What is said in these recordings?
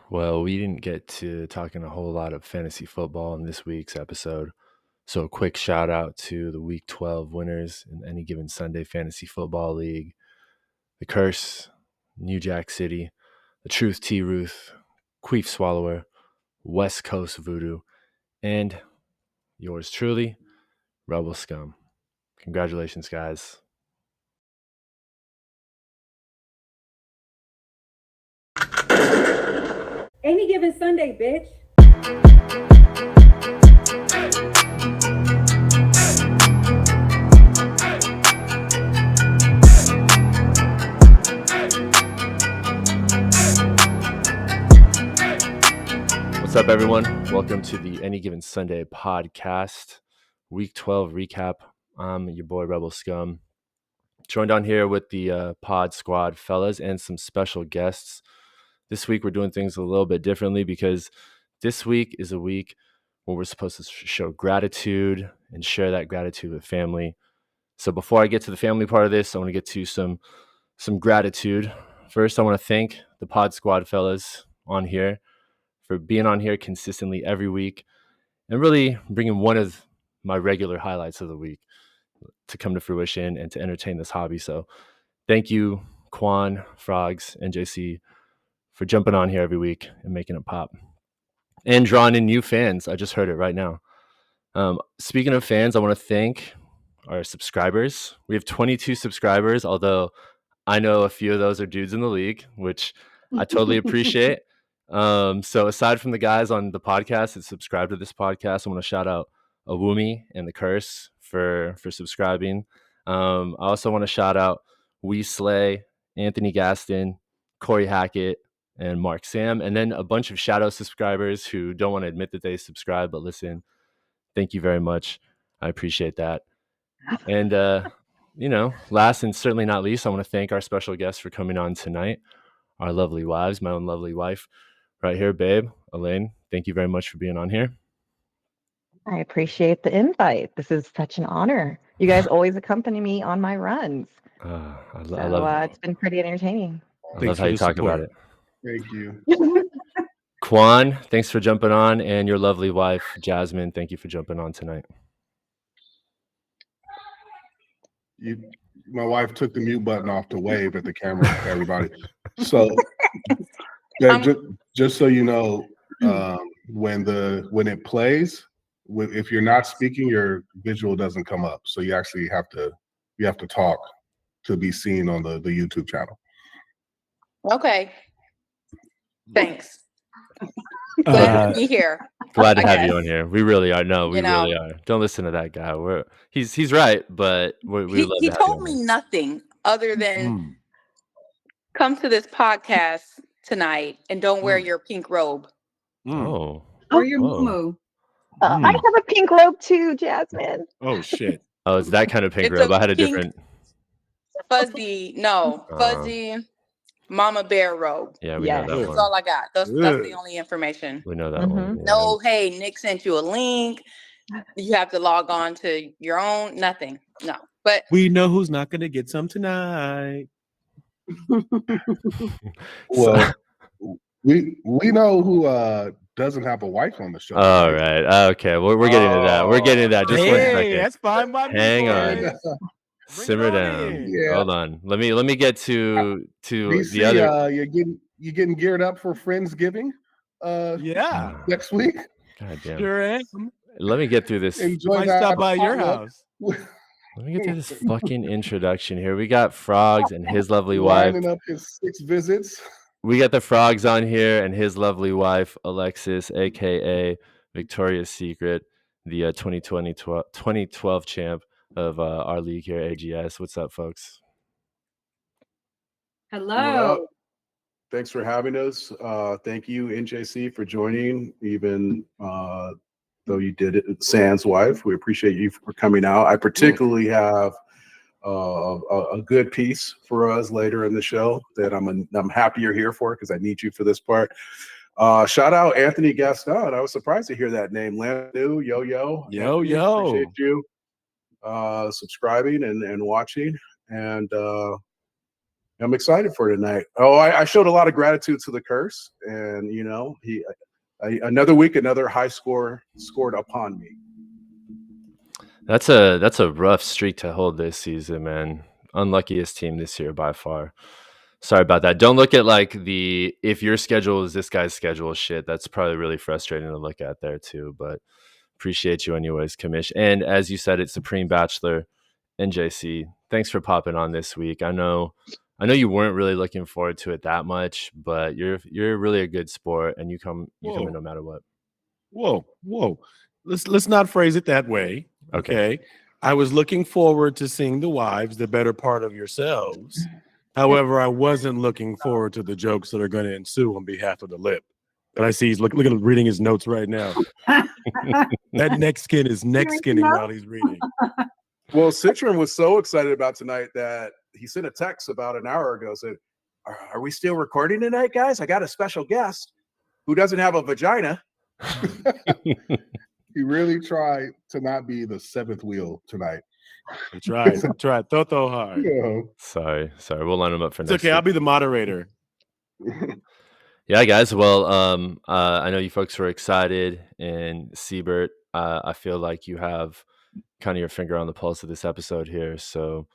Well, we didn't get to talking a whole lot of fantasy football in this week's episode. So, a quick shout out to the Week 12 winners in any given Sunday Fantasy Football League: The Curse, New Jack City, The Truth T. Ruth, Queef Swallower, West Coast Voodoo, and yours truly, Rebel Scum. Congratulations, guys. Any given Sunday, bitch. What's up, everyone? Welcome to the Any Given Sunday podcast, Week 12 recap. I'm your boy, Rebel Scum. Joined on here with the pod squad fellas and some special guests. This week we're doing things a little bit differently because this week is a week where we're supposed to show gratitude and share that gratitude with family. So before I get to the family part of this, I want to get to some gratitude. First, I want to thank the pod squad fellas on here for being on here consistently every week and really bringing one of my regular highlights of the week to come to fruition and to entertain this hobby. So thank you, Quan, Frogs, and JC, for jumping on here every week and making it pop and drawing in new fans. I just heard it right now. Speaking of fans, I want to thank our subscribers. We have 22 subscribers, although I know a few of those are dudes in the league, which I totally appreciate. So aside from the guys on the podcast that subscribe to this podcast, I want to shout out Awumi and The Curse for subscribing. I also want to shout out We Slay, Anthony Gaston, Corey Hackett, and Mark Sam, and then a bunch of shadow subscribers who don't want to admit that they subscribe but listen. Thank you very much. I appreciate that. And last and certainly not least, I want to thank our special guests for coming on tonight, our lovely wives, my own lovely wife right here, babe, Elaine. Thank you very much for being on here. I appreciate the invite. This is such an honor. You guys always accompany me on my runs. I love it's been pretty entertaining. I love how you talk about it. Thank you. Quan, thanks for jumping on, and your lovely wife, Jasmine, thank you for jumping on tonight. My wife took the mute button off to wave at the camera, everybody. So, just so you know, when it plays, if you're not speaking, your visual doesn't come up. So you actually have to talk to be seen on the YouTube channel. Okay. Thanks. Glad to be here. Glad to have you on here. We really are. No, we really are. Don't listen to that guy. He's right, but he told me nothing other than come to this podcast tonight and don't wear your pink robe. Oh. Or your moo. I have a pink robe too, Jasmine. Oh shit. Oh, it's that kind of pink robe. I had a different fuzzy mama bear robe. Yeah, we know that That's one. all I got. That's the only information. We know that one. Yeah. No, hey, Nick sent you a link. You have to log on to your own. Nothing. No. But we know who's not going to get some tonight. Well, we know who doesn't have a wife on the show. All right. Okay. We're getting to that. We're getting to that. Just 1 second. That's fine. Hang on. Simmer down. Yeah. Hold on. Let me get to BC, the other. You're getting geared up for Friendsgiving. Next week. God damn. Sure am. Let me get through this. Might stop by your house. Let me get through this fucking introduction here. We got Frogs and his lovely wife. Lining up his 6 visits. We got the Frogs on here and his lovely wife, Alexis, a.k.a. Victoria's Secret, the 2012 champ of our league here, AGS. What's up, folks? Hello. Thanks for having us. Thank you, NJC, for joining, even though you did it, Sans wife. We appreciate you for coming out. I particularly have a good piece for us later in the show that I'm happy you're here for, because I need you for this part. Shout out Anthony Gaston. I was surprised to hear that name. Lanu, yo. Appreciate you subscribing and watching. And I'm excited for tonight. Oh, I showed a lot of gratitude to the curse, and another week, another high score scored upon me. That's a rough streak to hold this season, man. Unluckiest team this year by far. Sorry about that. Don't look at like if your schedule is this guy's schedule shit. That's probably really frustrating to look at there too. But appreciate you anyways, Kamish. And as you said, it's Supreme Bachelor NJC. Thanks for popping on this week. I know you weren't really looking forward to it that much, but you're really a good sport, and you come in no matter what. Whoa. Let's not phrase it that way. Okay. I was looking forward to seeing the wives, the better part of yourselves. However, I wasn't looking forward to the jokes that are going to ensue on behalf of the lip. But I see he's look at him reading his notes right now. That neck skin is neck skinning while he's reading. Well, Citron was so excited about tonight that he sent a text about an hour ago. Said, "Are we still recording tonight, guys? I got a special guest who doesn't have a vagina." He really tried to not be the seventh wheel tonight. That's right. Toto hard. Yeah. Sorry. We'll line him up for It's next okay. week. I'll be the moderator. Yeah, guys. Well, I know you folks were excited, and Siebert, I feel like you have kind of your finger on the pulse of this episode here. So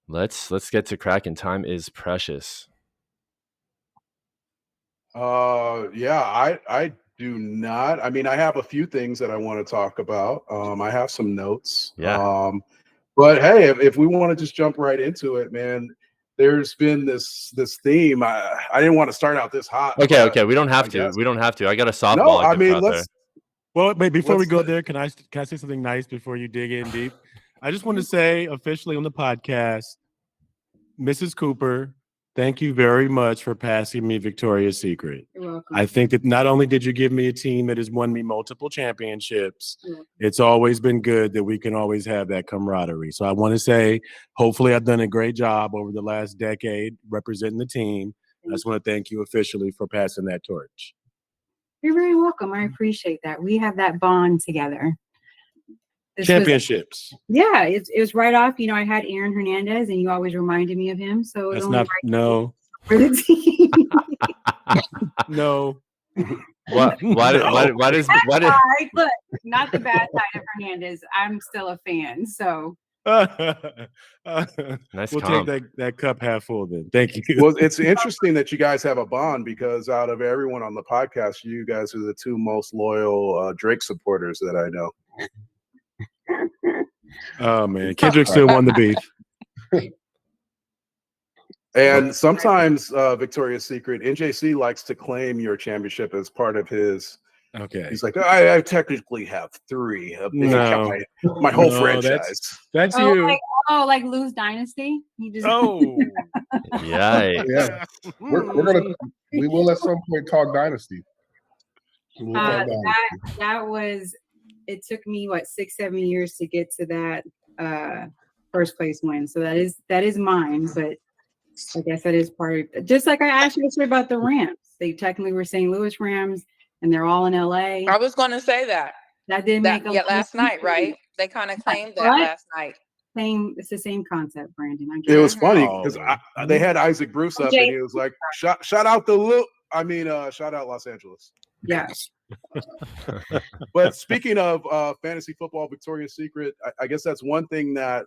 let's get to cracking. Time is precious. Yeah, I do not. I mean, I have a few things that I want to talk about. I have some notes. Yeah. But hey, if we want to just jump right into it, man, there's been this theme. I didn't want to start out this hot. Okay. We don't have to. We don't have to. I got a softball. No, I mean, out there. Well, before we go there, can I say something nice before you dig in deep? I just want to say officially on the podcast, Mrs. Cooper, thank you very much for passing me Victoria's Secret. You're welcome. I think that not only did you give me a team that has won me multiple championships, it's always been good that we can always have that camaraderie. So I want to say, hopefully I've done a great job over the last decade representing the team. I just want to thank you officially for passing that torch. You're very welcome. I appreciate that. We have that bond together. Championships. It was right off. I had Aaron Hernandez, and you always reminded me of him. So that's not no for the team. No. Why does look, not the bad side of Hernandez. I'm still a fan. So nice. We'll comp. take that cup half full then. Thank you. Well, it's interesting that you guys have a bond because out of everyone on the podcast, you guys are the two most loyal Drake supporters that I know. Oh man, Kendrick still won the beef. And sometimes Victoria's Secret, NJC likes to claim your championship as part of his. Okay. He's like, I technically have three. No, my whole franchise. That's you. Like Lou's Dynasty. He just Yeah. We will at some point talk Dynasty. That was. It took me 6-7 years to get to that first place win. So that is mine, but I guess that is part of, just like I asked you about the Rams. They technically were St. Louis Rams, and they're all in LA. I was going to say that. That didn't make last night, right? They kind of claimed that last night. It's the same concept, Brandon. It was funny because they had Isaac Bruce up, and he was like, "Shout out shout out Los Angeles." Yes. But speaking of fantasy football, Victoria's Secret, I guess that's one thing that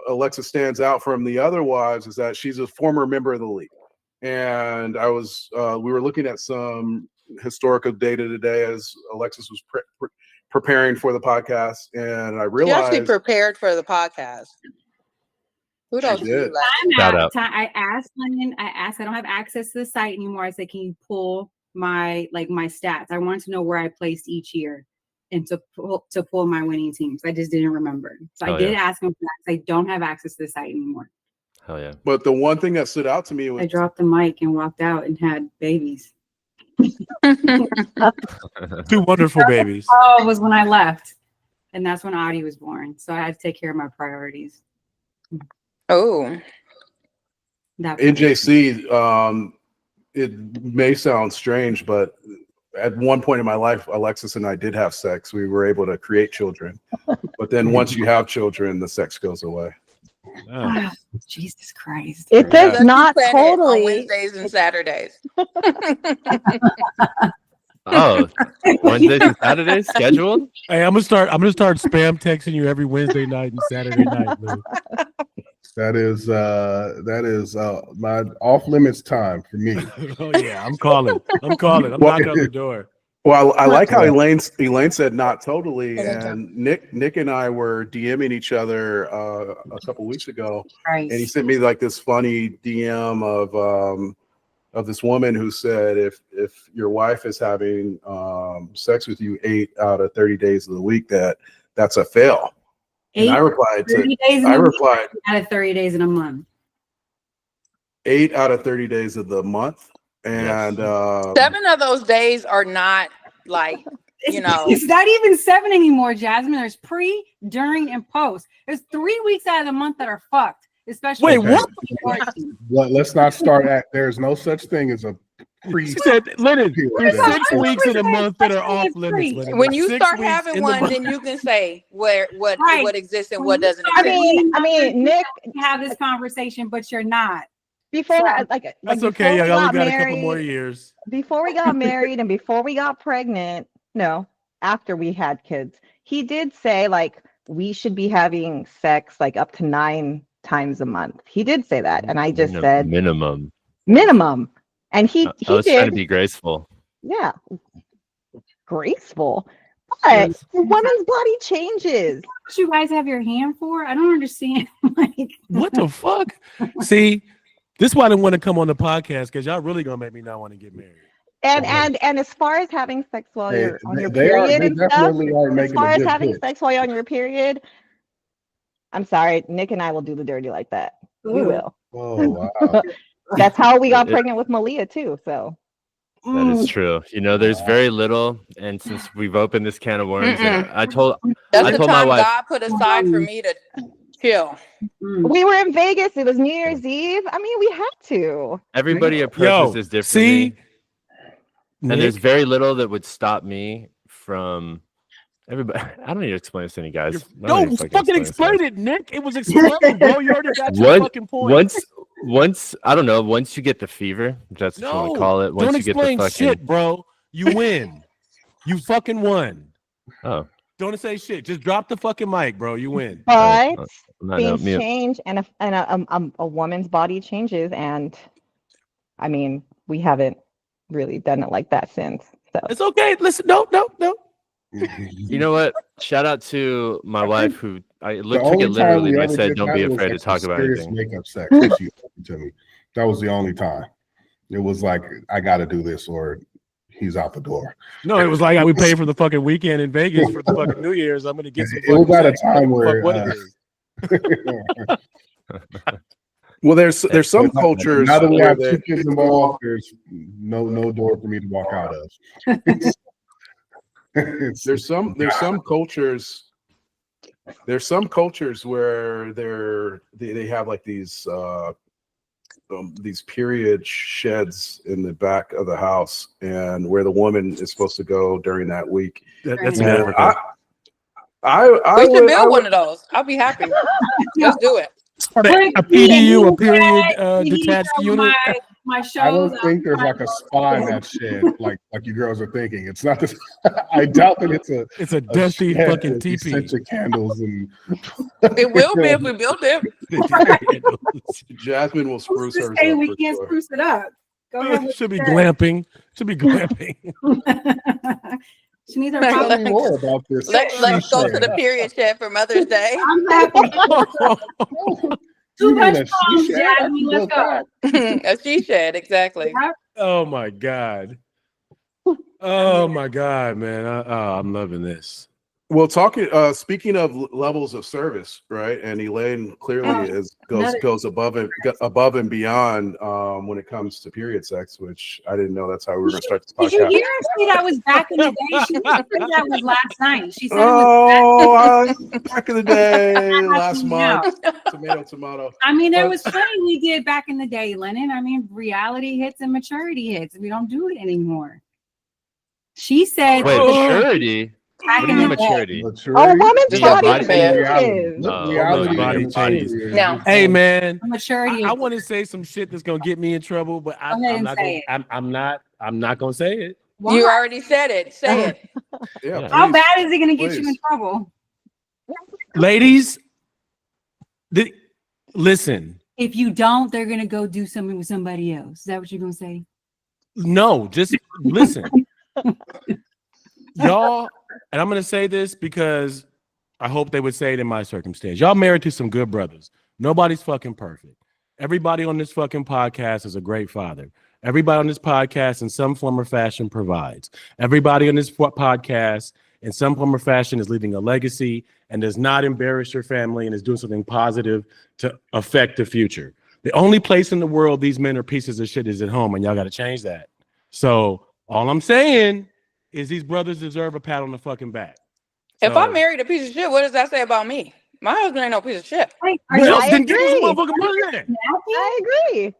Alexa stands out from the other wives is that she's a former member of the league. And we were looking at some historical data today as Alexis was preparing for the podcast, and I realized she actually prepared for the podcast. Who knows? I asked London. I don't have access to the site anymore. I said, can you pull my stats? I wanted to know where I placed each year and to pull my winning teams. I just didn't remember. So I did ask him for that. I don't have access to the site anymore. Hell yeah. But the one thing that stood out to me was I dropped the mic and walked out and had babies. 2 wonderful babies. Oh, it was when I left. And that's when Audie was born. So I had to take care of my priorities. Oh. NJC, it may sound strange, but at one point in my life, Alexis and I did have sex. We were able to create children. But then once you have children, the sex goes away. Oh, Jesus Christ. It does Let's not plan it on totally. Wednesdays and Saturdays. Oh, Wednesdays and Saturdays scheduled? Hey, I'm gonna start spam texting you every Wednesday night and Saturday night, Lou. That is my off limits time for me. Oh yeah, I'm calling. I'm knocking on the door. Well, I like how Elaine said not totally, and Nick and I were DMing each other a couple weeks ago, and he sent me like this funny DM of this woman who said if your wife is having sex with you 8 out of 30 days of the week, that's a fail. And I replied out of 30 days in a month. 8 out of 30 days of the month. And 7 of those days are not like, it's not even 7 anymore, Jasmine. There's pre, during, and post. There's 3 weeks out of the month that are fucked. Especially wait, what? Let's not start at. There's no such thing as a pre. She said, Lennon, there's 6 weeks in a month that are off limits. Lennon. When you start having one, then you can say what exists and what doesn't exist. I mean, Nick, have this conversation, but you're not. Before, that's okay. I only got a couple more years. Before we got married and before we got pregnant, after we had kids, he did say like we should be having sex like up to 9 times a month. He did say that, and I just said minimum. And he was did. trying to be graceful. Yeah, graceful. But the woman's body changes. What you guys have your hand for? I don't understand. Like, what the fuck? See. This is why I didn't want to come on the podcast because y'all really gonna make me not want to get married. And as far as having sex while you're on your period and stuff, as far as having sex while you're on your period, I'm sorry, Nick and I will do the dirty like that. We will. Oh wow. That's how we got pregnant with Malia too. So that is true. There's very little, and since we've opened this can of worms, I told my wife, God put aside for me to chill. We were in Vegas. It was New Year's Eve. I mean, we had to. Everybody approaches this differently. And there's very little that would stop me from everybody. I don't need to explain this to any guys. No, fucking explain it, Nick. It was explained, bro. You already got your fucking point. Once I don't know. Once you get the fever, if that's what you want to call it. Once don't you get explain the fucking shit, bro. You win. You fucking won. Oh. Don't say shit. Just drop the fucking mic, bro. You win. But things change, and a woman's body changes, and I mean, we haven't really done it like that since. So it's okay. Listen, no. You know what? Shout out to my wife who I took it literally and I said, "Don't be afraid to talk about anything." Makeup sex. She to me. That was the only time. It was like I got to do this or he's out the door. No, it was like we paid for the fucking weekend in Vegas for the fucking New Year's. I'm gonna get some. It was at a time where. Well, there's some cultures. Now that we have 2 kids involved, there's no door for me to walk out of. There's some cultures. There's some cultures where they have like these period sheds in the back of the house, and where the woman is supposed to go during that week. That's Africa. We should build one of those. I'll be happy. Let's do it. A PDU, a period detached unit. My shows. I don't think there's like a spa in that shed, like you girls are thinking. It's not this. I doubt that it's a dusty fucking teepee. Essential candles and. It will be if we build it. Jasmine will spruce hers up. We can't spruce it up. Go ahead. Should be glamping. She needs her Tell me more about this. Let's go to the period shed for Mother's Day. I'm happy. Too much fun, Jasmine. Let's go. A she shed, exactly. Oh my god. Oh my god, man. I'm loving this. Well, speaking of levels of service, right? And Elaine clearly goes above and beyond when it comes to period sex, which I didn't know that's how we were going to start this podcast. Did you hear her say that was back in the day? She said that was last night. She said back in the day, last month. Tomato. I mean, there was plenty we did back in the day, Lennon. I mean, reality hits and maturity hits. We don't do it anymore. She said, "Wait, maturity." What do you mean maturity? A woman's Just Yeah, body body- changes. Reality body and changes. maturity. Now, Hey man, Maturity. I want to say some shit that's gonna get me in trouble, but Go ahead and say it. I'm not gonna say it. you already said it. Say it. Yeah. How please, bad is it going to get you in please. trouble? Ladies, listen. If you don't, they're going to go do something with somebody else. Is that what you're going to say? No, just listen. Y'all, and I'm gonna say this because I hope they would say it in my circumstance. Y'all married to some good brothers. Nobody's fucking perfect. Everybody on this fucking podcast is a great father. Everybody on this podcast in some form or fashion provides. Everybody on this podcast in some form or fashion is leaving a legacy and does not embarrass your family and is doing something positive to affect the future. The only place in the world these men are pieces of shit is at home, and y'all got to change that. So all I'm saying is these brothers deserve a pat on the fucking back. If I married a piece of shit, what does that say about me? My husband ain't no piece of shit. Like, I motherfucking I agree.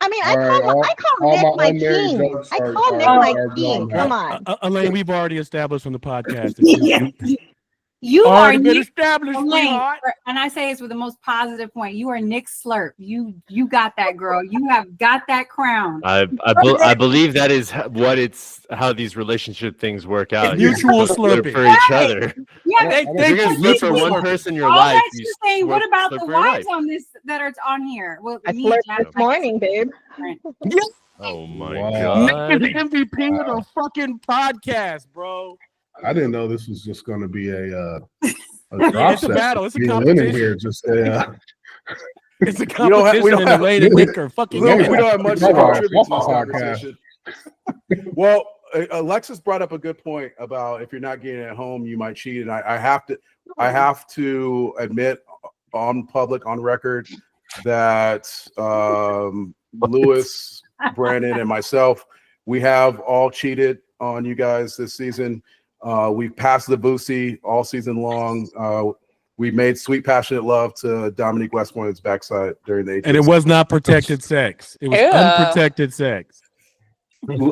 I mean, I All right, call all Nick my my unmarried king. jokes I are- call Nick are- my are king. gone Come now. on. Elaine, we've already established on the podcast that you are already been Nick, established, Elaine, sweetheart. and I say this with the most positive point. You are Nick Slurp. You got that, girl. You have got that crown. I believe that is how these relationship things work out. Mutual You're slurping. for each other. Yeah, They If you're gonna you slip for mutual one slurping. person in your all life, that you you're saying. What about slip the for your wives life. on this that are on here? Well, I me, flirted Jack, this morning, babe. Oh my Wow. Nick god. is MVP of the fucking podcast, bro. I didn't know this was just going to be a Yeah, drop it's a set. battle. It's a You went competition. in here just It's a We don't have- competition, we don't and have- Elaine and Nick are fucking. We Yeah. don't have much to Come on, contribute to this podcast. conversation. Well, Alexis brought up a good point about if you're not getting it at home, you might cheat. And I have to admit on public, on record, that Lewis, Brandon, and myself, we have all cheated on you guys this season. We've passed the Boosie all season long. We made sweet, passionate love to Dominique Westmoreland's backside during the 18th. And it was not protected sex. It was Yeah. unprotected sex.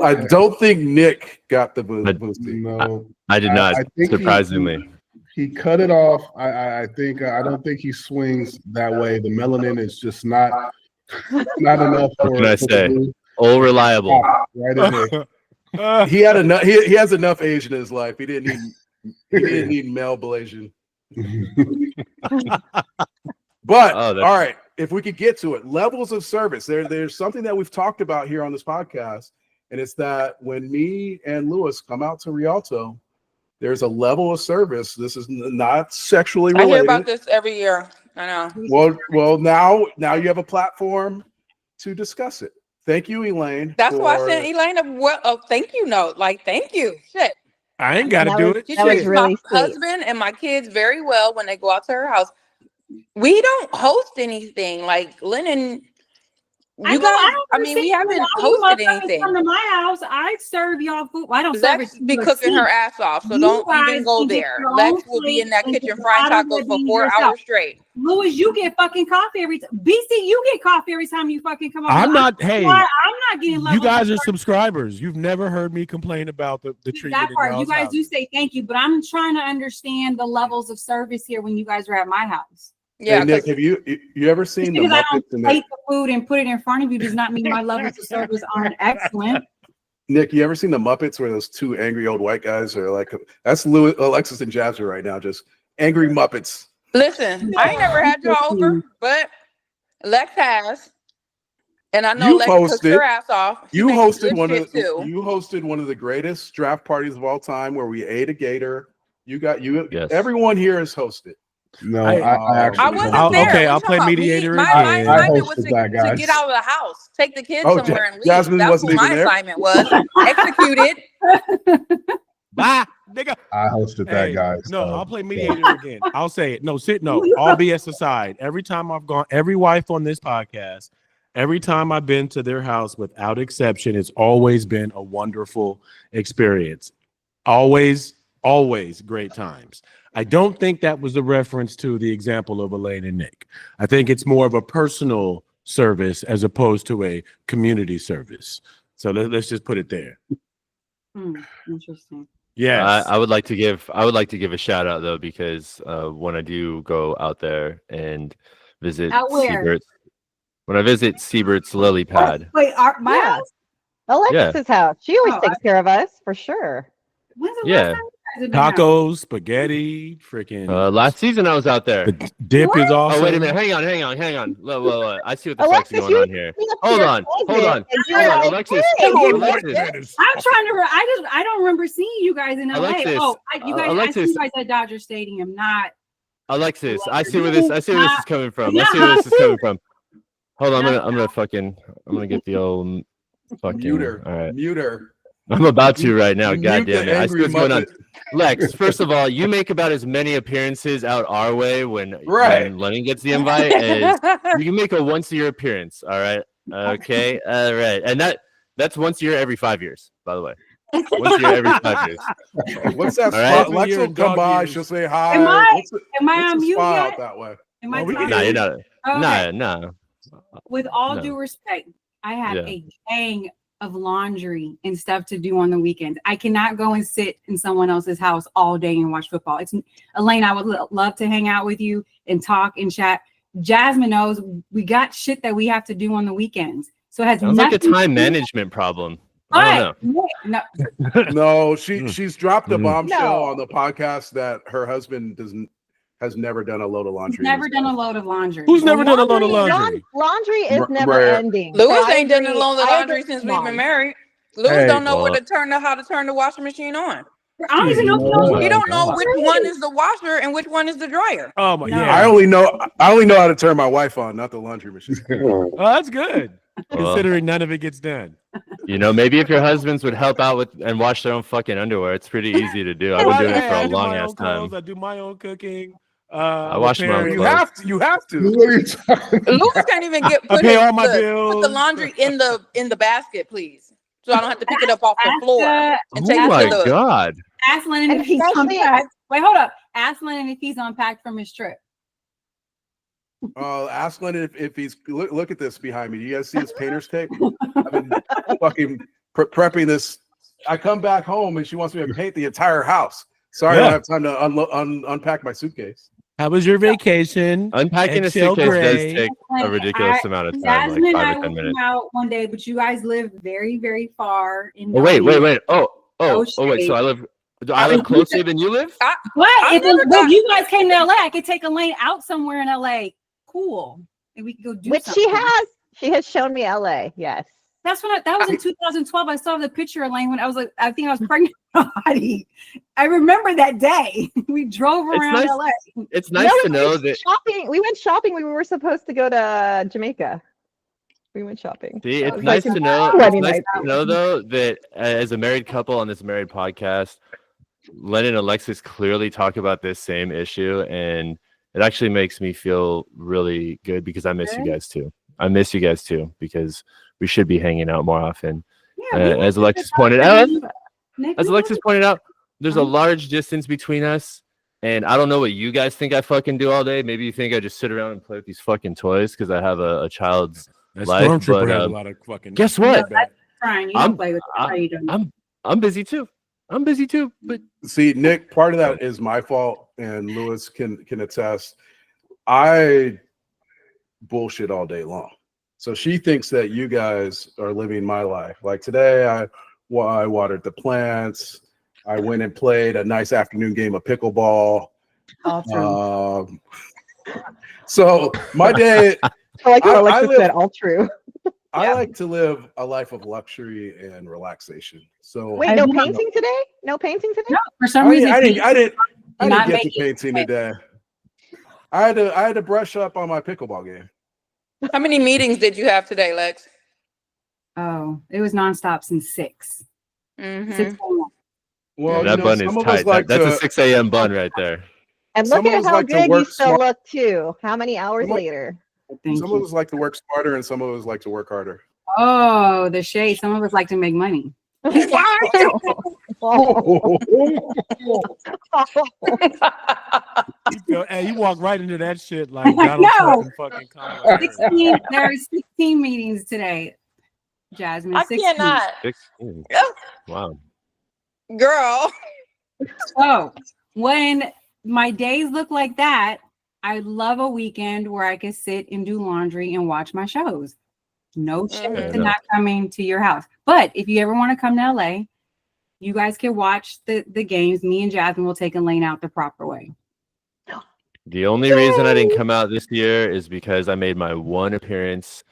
I don't think Nick got the Boosie. No, I did not, I think surprisingly. he cut it off. I think I don't think he swings that way. The melanin is just not enough What for. can I for say? the All reliable. right in there. He had enough. He has enough Asian in his life. He didn't need male Blasian. But all right, if we could get to it, levels of service. There's something that we've talked about here on this podcast, and it's that when me and Lewis come out to Rialto, there's a level of service. This is not sexually related. I hear about this every year. I know. Well, now you have a platform to discuss it. Thank you, Elaine. That's why I sent Elaine a thank you note. Like, thank you. Shit. I ain't got to do it. She That was treats really my sweet. husband and my kids very well when they go out to her house. We don't host anything. Like, Lennon, you guys, I mean, we haven't hosted anything. Come to my house, I serve y'all food. Well, I don't serve Lex it. be cooking her ass off, so You don't guys even go can get there. your own Lex will be in that plate kitchen and frying decide tacos for whether 4 yourself. hours straight. Louis, you get fucking coffee every time. BC, you get coffee every time you fucking come over. I'm not. Hey, I'm not getting. you guys are subscribers. You've never heard me complain about the treatment. That part, in you y'all's guys house. do say thank you, but I'm trying to understand the levels of service here when you guys are at my house. Yeah, Hey, Nick, have you ever seen the Because I Muppets? don't plate the food and put it in front of you does not mean my levels of service aren't excellent. Nick, you ever seen the Muppets where those two angry old white guys are like, that's Louis, Alexis, and Jasmine right now, just angry Muppets. listen, I ain't never had y'all over, but Lex has. And I know You Lex cooks hosted- her ass off. She You makes hosted good one shit of too. you hosted one of the greatest draft parties of all time where we ate a gator. Yes. Everyone here has hosted. No, I- I actually. I wasn't I'll- there. okay, What I'll you play talking about? mediator My again. assignment was hosted to that, guys. get out of the house, take the kids Oh, somewhere and leave. Jasmine That's wasn't what my even there? assignment was. Executed. Bye, nigga. I hosted that, Hey, guys. no, so- I'll play mediator again. I'll say it. No, all BS aside. Every time I've gone, every wife on this podcast, every time I've been to their house, without exception, it's always been a wonderful experience. Always great times. I don't think that was a reference to the example of Elaine and Nick. I think it's more of a personal service as opposed to a community service. So let's just put it there. Interesting. Yes. I would like to give a shout out though, because when I do go out there and visit Out where? Siebert's, when I visit Siebert's lily pad, Wait, my Yeah. house? Alexis's house. She always Oh, takes care of us for sure. When's the Yeah. last time you guys have been out? Tacos, spaghetti, freaking. last season I was out there. The dip is awesome. Oh, wait a minute. Hang on. Whoa. I see what the fuck's Alexis, going you on here. bring up to Hold your on. closet and you're like, Alexis. hey, Alexis. I'm trying to. I don't remember seeing you guys in LA. Alexis, You guys. I Alexis. see you guys at Dodger Stadium. Not. Alexis, I see where this is coming from. Not- I see where this is coming from. Hold on, I'm gonna get the old fucking Muter. All right. Muter. I'm about to right now. Mute God the damn it. I see angry what's going on. Muppet. Lex, first of all, you make about as many appearances out our way when Lennon gets the invite as you can make a once-a-year appearance. All right. Okay. All right. And that's once a year every 5 years, by the way. Once a year every 5 years. What's that All right. spot? Lex will come by. She'll say hi. Am I What's on the mute spot yet? out that way? Am I we talking? Nah, you're not. Okay. Nah. With all No. due respect, I have Yeah. a gang of laundry and stuff to do on the weekends. I cannot go and sit in someone else's house all day and watch football. It's Elaine, I would love to hang out with you and talk and chat. Jasmine knows we got shit that we have to do on the weekends. So it has Sounds like a nothing time to do- management problem. I don't know. No, No, she's dropped the Mm. bombshell No. on the podcast that her husband has never done a load of laundry. he's never done a load of laundry. Who's never done a load of laundry? Laundry is R- never rare. ending. Lewis So I ain't done a agree- load of I laundry agree since with we've Mom. been married. Lewis Hey, don't know well, how to turn the washing machine on. I don't even know if he knows what He don't know God. which one is the washer and which one is the dryer. Oh my No. yeah. I only know how to turn my wife on, not the laundry machine. Oh, that's good. Well, Considering none of it gets done. maybe if your husbands would help out with and wash their own fucking underwear, it's pretty easy to do. I've been doing it for I a do my long own ass clothes, time. I do my own cooking. I wash my own repair- You clothes. have to. You have to. What are you talking Lewis can't even I put pay all my put the bills. laundry in the basket, please. So I don't have to pick it up off the Ask, floor uh, and Oh take it my to the God. ask Lennon And if he's especially- unpacked. Wait, hold up. Ask Lennon if he's unpacked from his trip. Ask Lennon if he's look at this behind me. Do you guys see this painter's tape? I've been fucking prepping this. I come back home and she wants me to paint the entire house. Sorry, I Yeah. don't have time to unpack my suitcase. How was your vacation? Unpacking a Eggshell suitcase gray. does take a ridiculous amount of time, Jasmine like and 5 I or 10 will minutes. come out one day, but you guys live very, very far in. Oh, wait. No Oh, wait. shade. So I live closer than you live? What? I've never If you guys came to LA, I could take Elaine out somewhere in LA. Cool. And we could go do Which something. she has shown me LA. Yes. That was in 2012. I saw the picture, Elaine, when I was like, I think I was pregnant. I remember that day. We drove around nice. LA. It's nice to know went that. shopping. We went shopping. We were supposed to go to Jamaica. We went shopping. See, That it's was nice like to know. wedding It's nice night. to know though that as a married couple on this married podcast, Lennon and Alexis clearly talk about this same issue, and it actually makes me feel really good because I miss you guys too. I miss you guys too because we should be hanging out more often. Yeah, As Alexis pointed out, Nick, as Alexis pointed out, there's a large distance between us, and I don't know what you guys think I fucking do all day. Maybe you think I just sit around and play with these fucking toys because I have a child's That life. Stormtrooper But has a lot of fucking. guess what? Fine, you I'm- don't play with it. How you doing? I'm busy too. But See, Nick, part of that is my fault, and Lewis can attest. I bullshit all day long. So she thinks that you guys are living my life. Like today, I watered the plants. I went and played a nice afternoon game of pickleball. All true. So my day, I like what I Alexis live- said. All true. I like to live a life of luxury and relaxation. So Wait, I no do not- painting today? No painting today? No, for some I reason, didn't not get to making- painting today. I had to brush up on my pickleball game. How many meetings did you have today, Lex? Oh, it was nonstop since 6. Mhm. 6 a.m. Well, that bun is some of us tight. like That's a to- 6 a.m. bun right there. And Some look of at us how like to good you work still smart. look too. How many hours Some of- later? Thank Some you. of us like to work smarter, and some of us like to work harder. Oh, the shade. Some of us like to make money. Hey, you walk right into that shit like I Donald know. Trump in fucking Colorado. 16, there are 16 meetings today, Jasmine. I 16. cannot. 16. Wow. Girl. So when my days look like that, I love a weekend where I can sit and do laundry and watch my shows. No shit to not coming to your house. But if you ever want to come to LA, you guys can watch the games. Me and Jasmine will take Elaine out the proper way. The only reason I didn't come out this year is because I made my one appearance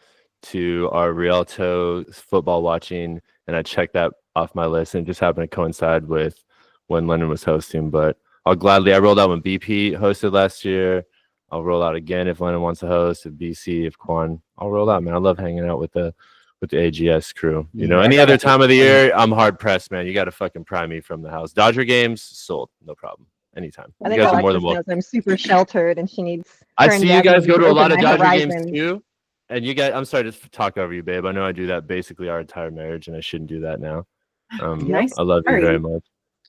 to our Rialto football watching, and I checked that off my list, and it just happened to coincide with when Lennon was hosting. But I rolled out when BP hosted last year. I'll roll out again if Lennon wants to host, if BC, if Quan. I'll roll out, man. I love hanging out with the AGS crew. You know, any other time of the year, I'm hard pressed, man. You got to fucking pry me from the house. Dodger games sold, no problem. Anytime. I think Alexis knows I'm super sheltered, and she needs. I see you guys go to a lot of Dodger games too. And you guys, I'm sorry to talk over you, babe. I know I do that basically our entire marriage, and I shouldn't do that now. Nice. I love you very much.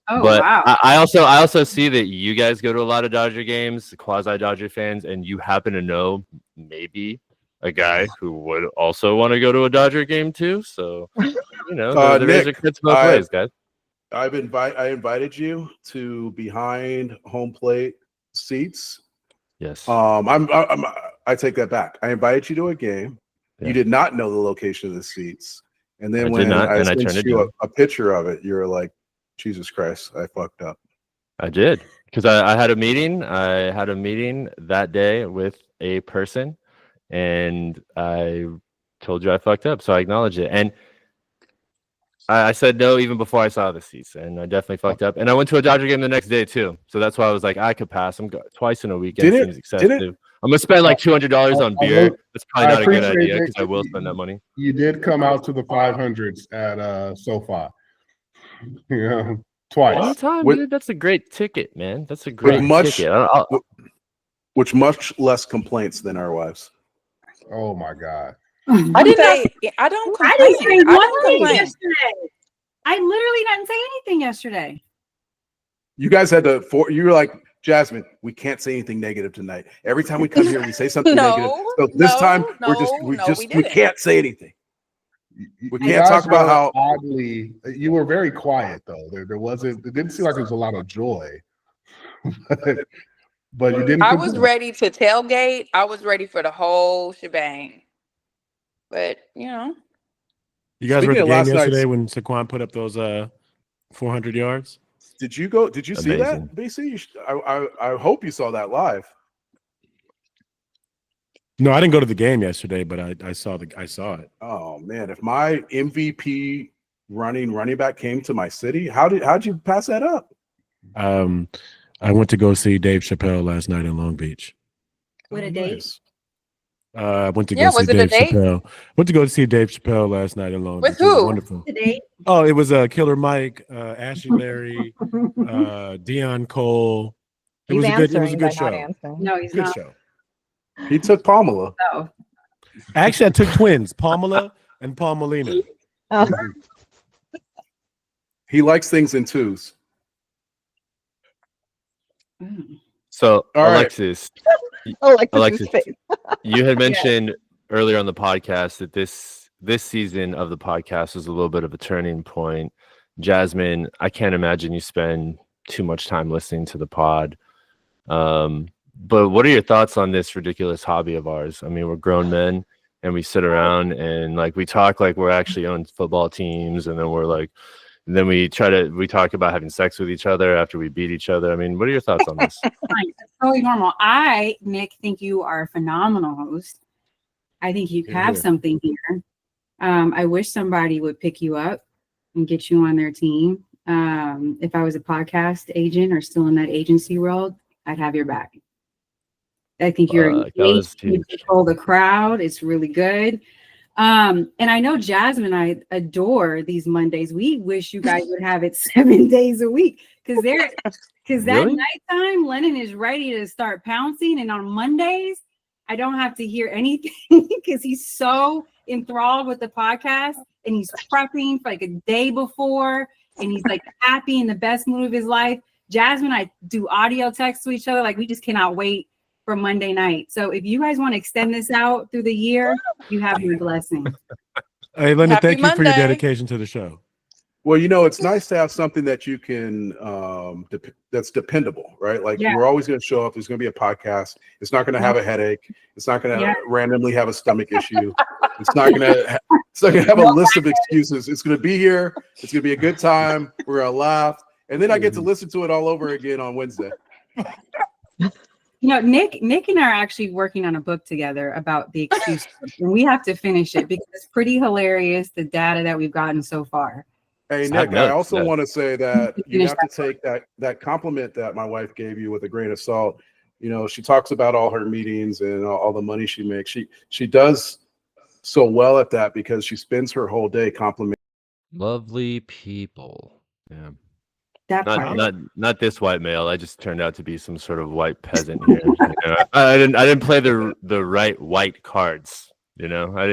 Oh, but wow. I also see that you guys go to a lot of Dodger games, quasi Dodger fans, and you happen to know maybe a guy who would also want to go to a Dodger game too. So you know, the razor cuts both ways, guys. I invited you to behind home plate seats. Yes. I take that back. I invited you to a game. Yeah. You did not know the location of the seats, and then when I sent you a picture of it, you were like, Jesus Christ, I fucked up. I did, because I had a meeting. I had a meeting that day with a person, and I told you I fucked up, so I acknowledged it. And I said no even before I saw the seats, and I definitely fucked up. And I went to a Dodger game the next day too, so that's why I was like, I could pass. I'm twice in a weekend. Seems excessive. I'm gonna spend like $200 on beer. That's probably not a good idea because I will spend that money. You did come out to the 500s at SoFi. Yeah, twice. One time, dude, that's a great ticket, man. That's a great ticket. Which much less complaints than our wives. Oh my God. I don't complain. I didn't say one thing yesterday. I literally didn't say anything yesterday. You guys had to. You were like, Jasmine, we can't say anything negative tonight. Every time we come here, we say something negative. So this time, we can't say anything. We can't talk about how oddly you were very quiet though. There wasn't. It didn't seem like there was a lot of joy. But you didn't. I was ready to tailgate. I was ready for the whole shebang. But you know, you guys were at the game yesterday when Quan put up those 400 yards. Did you go? Did you see that, BC? I hope you saw that live. No, I didn't go to the game yesterday, but I saw it. Oh man, if my MVP running back came to my city, how'd you pass that up? I went to go see Dave Chappelle last night in Long Beach. With a date? I went to go see Dave Chappelle. Went to go see Dave Chappelle last night in Long Beach. With who? Wonderful. Today? Oh, it was Killer Mike, Ashley Larry, Deion Cole. It was a good show. No, he's good not. Show. He took Pamela. No. Actually, I took twins, Pamela and Paul Molina. He likes things in twos. So, Alexis, Alexis, you had mentioned earlier on the podcast that this season of the podcast was a little bit of a turning point. Jasmine, I can't imagine you spend too much time listening to the pod. But what are your thoughts on this ridiculous hobby of ours? I mean, we're grown men and we sit around and like we talk like we're actually on football teams, and then we talk about having sex with each other after we beat each other. I mean, what are your thoughts on this? It's totally normal. Nick, think you are a phenomenal host. I think you have something here. I wish somebody would pick you up and get you on their team. If I was a podcast agent or still in that agency world, I'd have your back. I think you're engaged. You control the crowd. It's really good. And I know Jasmine and I adore these Mondays. We wish you guys would have it 7 days a week because that nighttime, Lennon is ready to start pouncing. And on Mondays, I don't have to hear anything because he's so enthralled with the podcast and he's prepping for like a day before and he's like happy in the best mood of his life. Jasmine and I do audio text to each other. Like we just cannot wait for Monday night. So if you guys want to extend this out through the year, you have your blessing. Hey, Linda, thank you for your dedication to the show. Well, you know, it's nice to have something that you can that's dependable, right? Like Yeah. we're always going to show up. There's going to be a podcast. It's not going to have a headache. It's not going to randomly have a stomach issue. It's not going to have a list of excuses. It's going to be here. It's going to be a good time. We're going to laugh, and then I get to listen to it all over again on Wednesday. You know, Nick and I are actually working on a book together about the excuse, and we have to finish it because it's pretty hilarious, the data that we've gotten so far. Hey, Nick, I also want to say that you have to take that compliment that my wife gave you with a grain of salt. You know, she talks about all her meetings and all the money she makes. She does so well at that because she spends her whole day complimenting. Lovely people. Yeah. That part. Not this white male. I just turned out to be some sort of white peasant here. You know? I didn't play the right white cards. You know, I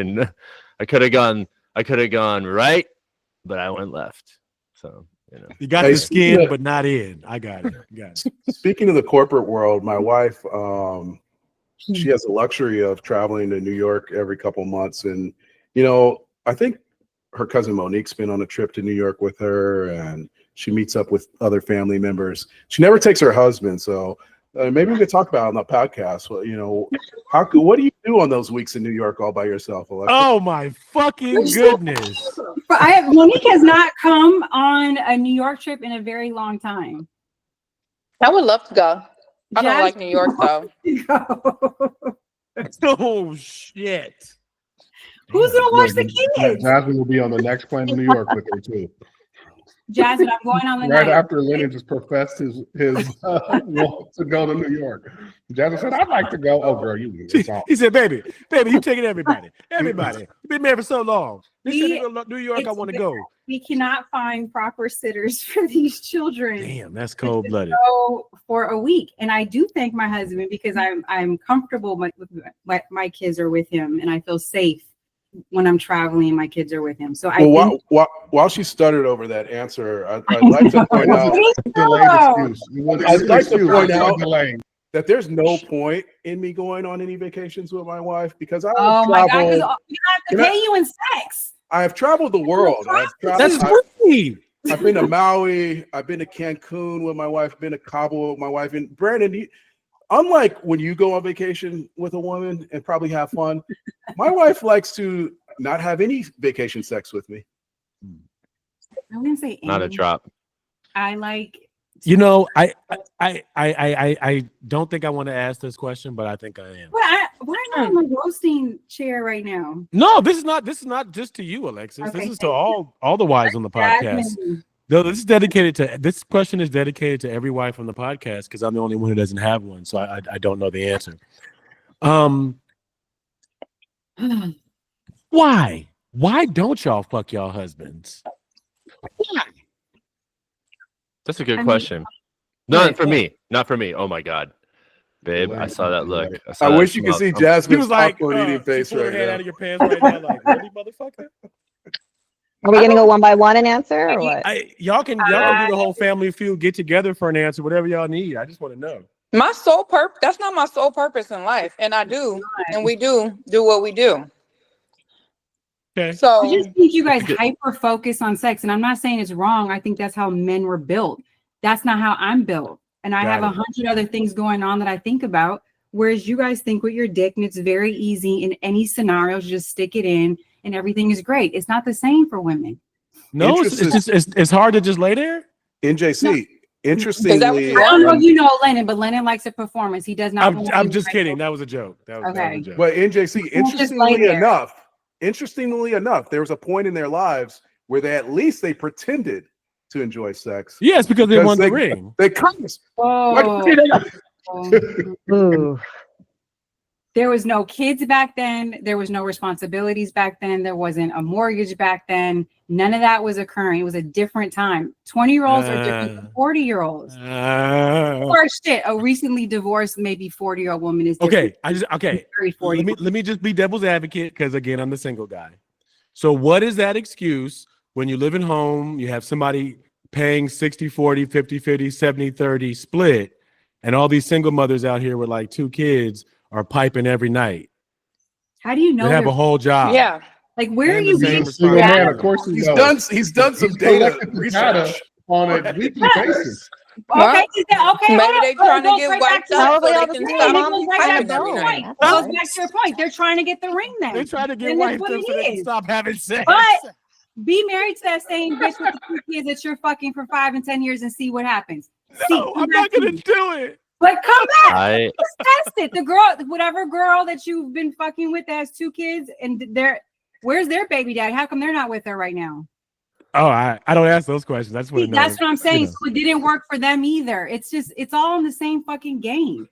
could have gone right, but I went left. So, you know. You got the skin, but not in. I got it. Speaking of the corporate world, my wife, she has the luxury of traveling to New York every couple months. And, you know, I think her cousin Monique's been on a trip to New York with her, and she meets up with other family members. She never takes her husband. So maybe we could talk about it on the podcast. Well, you know, what do you do on those weeks in New York all by yourself, Alexa? Oh my fucking goodness! Monique has not come on a New York trip in a very long time. I would love to go. I don't like New York though. Oh shit! Who's gonna watch the kids? Jasmine will be on the next plane to New York with her too. Jasmine, I'm going on the right night. after Lennon just professed his want to go to New York. Jasmine said, "I'd like to go." Oh, girl, He said, "Baby, you taking everybody. You've been married for so long. New York, I want to go." We cannot find proper sitters for these children. Damn, that's cold blooded. So for a week, and I do thank my husband because I'm comfortable with my kids are with him, and I feel safe when I'm traveling. My kids are with him. So while she stuttered over that answer, I'd like to point out. I'd like to point out that there's no point in me going on any vacations with my wife because I have my God, we have to pay you in sex. I have traveled the world. That's free. I've been to Maui. I've been to Cancun with my wife. Been to Cabo with my wife. And Brandon, unlike when you go on vacation with a woman and probably have fun, my wife likes to not have any vacation sex with me. I wouldn't say any. Not a drop. I like. You know, I don't think I want to ask this question, but I think I am. Why am I on the roasting chair right now? No, this is not just to you, Alexis. Okay, this is to all the wives on the podcast. No, this question is dedicated to every wife on the podcast because I'm the only one who doesn't have one, so I don't know the answer. Why? Why don't y'all fuck y'all husbands? Why? That's a good question. Not for me. Oh my God, babe! I saw that look. I wish you could see Jasmine's popcorn eating face right now. now. Out of your pants right now, like really, motherfucker. Are we gonna go one by one and answer, or what? Y'all can do the whole family feud, get together for an answer, whatever y'all need. I just want to know. My sole purpose. That's not my sole purpose in life, and I do, and we do what we do. Okay. So I just think you guys hyper focus on sex, and I'm not saying it's wrong. I think that's how men were built. That's not how I'm built, and I have 100 other things going on that I think about. Whereas you guys think with your dick, and it's very easy in any scenario. Just stick it in, and everything is great. It's not the same for women. No, it's hard to just lay there. NJC. No. Interestingly, I don't know if you know Lennon, but Lennon likes a performance. He does not. I'm just kidding. That was a joke. That was a joke. But NJC, interestingly enough, there was a point in their lives where they pretended to enjoy sex. Yes, because they won the ring. They promised. There was no kids back then. There was no responsibilities back then. There wasn't a mortgage back then. None of that was occurring. It was a different time. 20-year-olds are different than 40-year-olds. Or shit, a recently divorced, maybe 40-year-old woman is different. Let me just be devil's advocate because again, I'm the single guy. So what is that excuse when you live at home, you have somebody paying 60-40, 50-50, 70-30 split, and all these single mothers out here with like 2 kids are piping every night? How do you know they have a whole job? Yeah. Like, where are And you the same getting Single responsibility. man, data of course from? he knows. He's done some He's data collected the data research on a weekly basis. Okay, okay, Maybe hold they on. trying It to goes get right back wiped to up so Probably they all the can single stop it goes moms right kind back of to your don't. point. That's It goes why. back to your point. They're trying to get the ring then. They tried to get And that's wiped what up so they can it is. stop having sex. But be married to that same bitch with the 2 kids that you're fucking for 5 and 10 years and see what happens. No, I'm not gonna do it. But come back. I Just test it. The girl, whatever girl that you've been fucking with that has 2 kids, and where's their baby daddy? How come they're not with her right now? Oh, I don't ask those questions. That's what. That's what I'm saying. You know. So it didn't work for them either. It's all in the same fucking game.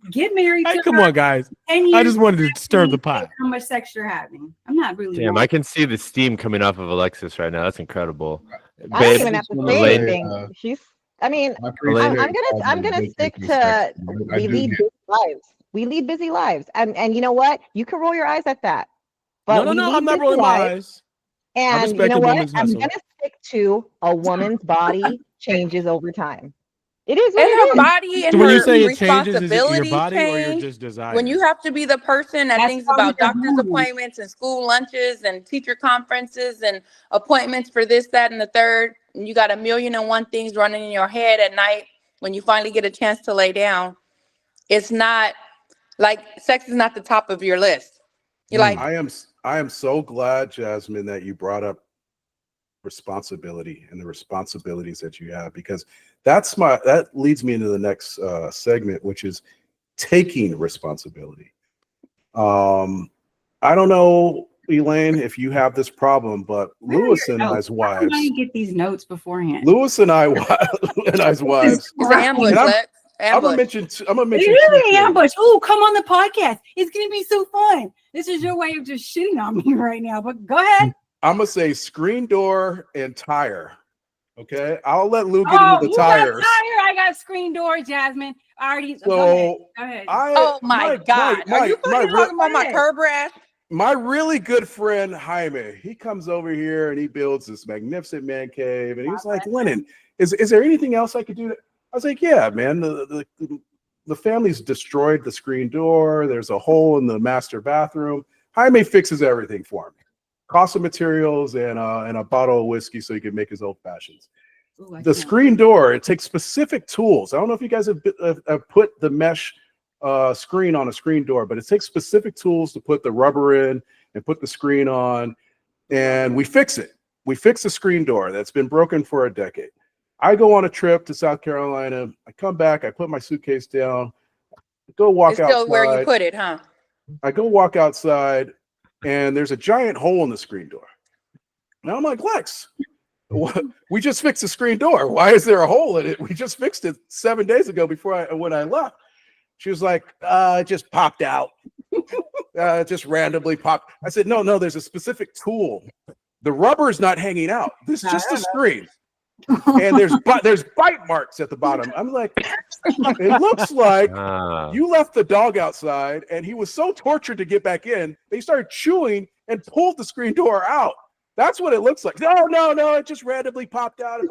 Get married Hey, to come her. on, guys. 10 years I just wanted to stir the pot. how much sex you're having. I'm not really. damn, wrong. I can see the steam coming off of Alexis right now. That's incredible. I don't Babe, even have to wanna say Elaine- anything. She's. I mean, I I'm appreciate I'm all gonna the stick vacation to sex. I we do lead get busy lives. We lead busy lives, and you know what? You can roll your eyes at that, but No, we lead I'm not busy rolling my lives. eyes. And you respect know a what? woman's I'm hustle. gonna stick to a woman's body changes over time. It is what And it her is. body and So when you her say it changes, is it your responsibilities body or your change. just desire? When you have to be the person that That's thinks probably about your doctor's hormones. appointments and school lunches and teacher conferences and appointments for this, that, and the third, and you got 1,000,001 things running in your head at night when you finally get a chance to lay down, it's not like sex is not the top of your list. You're like, I am so glad, Jasmine, that you brought up responsibility and the responsibilities that you have, because that leads me into the next segment, which is taking responsibility. I don't know, Elaine, if you have this problem, but Lewis and I's wives. How do you get these notes beforehand? Lewis and I's wives. it's an ambush, And Lex. I'm gonna Ambush. mention. I'm gonna It mention. is two an things. ambush. Oh, come on the podcast. It's gonna be so fun. This is your way of just shitting on me right now. But go ahead. I'm gonna say screen door and tire. Okay, I'll let Lou get Oh, into the you got tires. tire. I got screen door, Jasmine. I already. So go ahead. Oh my God. Are you fucking talking about my curb rash? My really good friend Jaime, he comes over here and he builds this magnificent man cave, and he's like, Lennon, is there anything else I could do? I was like, yeah, man. The family's destroyed the screen door. There's a hole in the master bathroom. Jaime fixes everything for me. Cost of materials and a bottle of whiskey so he can make his old fashions. The screen door, it takes specific tools. I don't know if you guys have put the mesh screen on a screen door, but it takes specific tools to put the rubber in and put the screen on, and we fix it. We fix the screen door that's been broken for a decade. I go on a trip to South Carolina. I come back. I put my suitcase down. Go walk outside. Still where you put it, huh? I go walk outside, and there's a giant hole in the screen door. Now I'm like, Lex, we just fixed the screen door. Why is there a hole in it? We just fixed it 7 days ago when I left. She was like, it just popped out. It just randomly popped. I said, no, there's a specific tool. The rubber is not hanging out. This is just a screen. And there's bite marks at the bottom. I'm like, it looks like you left the dog outside and he was so tortured to get back in, they started chewing and pulled the screen door out. That's what it looks like. No, it just randomly popped out.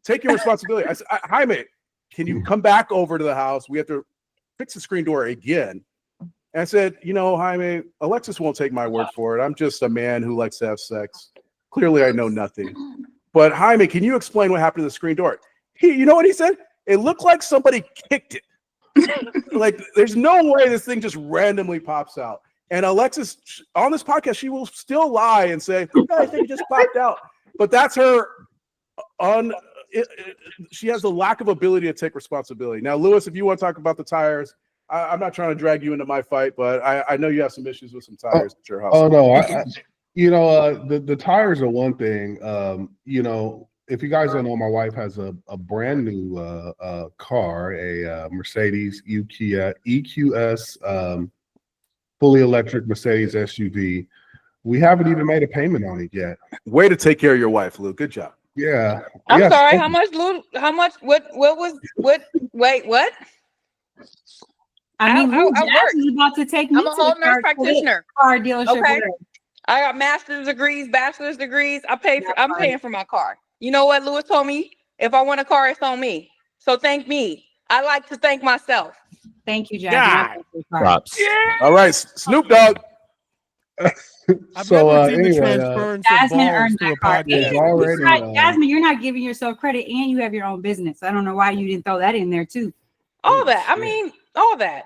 Take your responsibility. I said, Jaime, can you come back over to the house? We have to fix the screen door again. And I said, Jaime, Alexis won't take my word for it. I'm just a man who likes to have sex. Clearly, I know nothing. But Jaime, can you explain what happened to the screen door? You know what he said? It looked like somebody kicked it. Like, there's no way this thing just randomly pops out. And Alexis, on this podcast, she will still lie and say, I think it just popped out. But that's her she has a lack of ability to take responsibility. Now, Lewis, if you want to talk about the tires, I'm not trying to drag you into my fight, but I know you have some issues with some tires at your house. Oh no, the tires are one thing. If you guys don't know, my wife has a brand new car, a Mercedes EQS fully electric Mercedes SUV. We haven't even made a payment on it yet. Way to take care of your wife, Lou. Good job. Yeah. I'm sorry. How much, Lou? How much? What? Wait, what? I mean, I Jazz is about to take me I'm a whole nurse practitioner. Car dealership. Okay. I got master's degrees, bachelor's degrees. I'm paying for my car. You know what Lewis told me? If I want a car, it's on me. So thank me. I like to thank myself. Thank you, Jazz. Props. All right, Snoop Dogg. I've So never seen the anyway, transference of Jasmine balls earned to a that card. podcast. And already, Jasmine, you're not giving yourself credit, and you have your own business. I don't know why you didn't throw that in there too. All that. I mean, all that.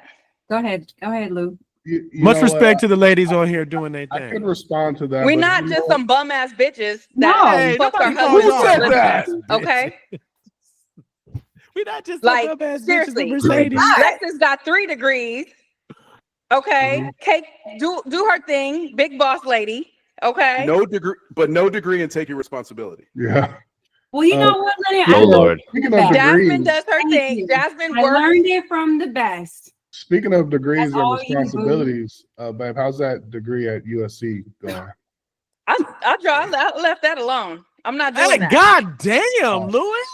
Go ahead, Lou. you Much know respect to the ladies on here doing their I could thing. respond to that. We're but not you just know some bum ass bitches No. that Hey, fucked our nobody called husbands y'all for a bum living. ass Okay. We're not just Like, some bum ass bitches seriously. with Mercedes. Lexus got 3 degrees. Okay. Mhm. Kate, do her thing. Big boss lady. Okay. No degree, but no degree in taking responsibility. Yeah. Well, you know what, Leonard? Oh, Lord. Speaking of Jasmine degrees, does her Thank thing. you. Jasmine I works. learned it from the best. speaking of degrees That's and all you do. responsibilities, babe, how's that degree at USC going? I left that alone. I'm not doing Hey, that. God damn, Louis.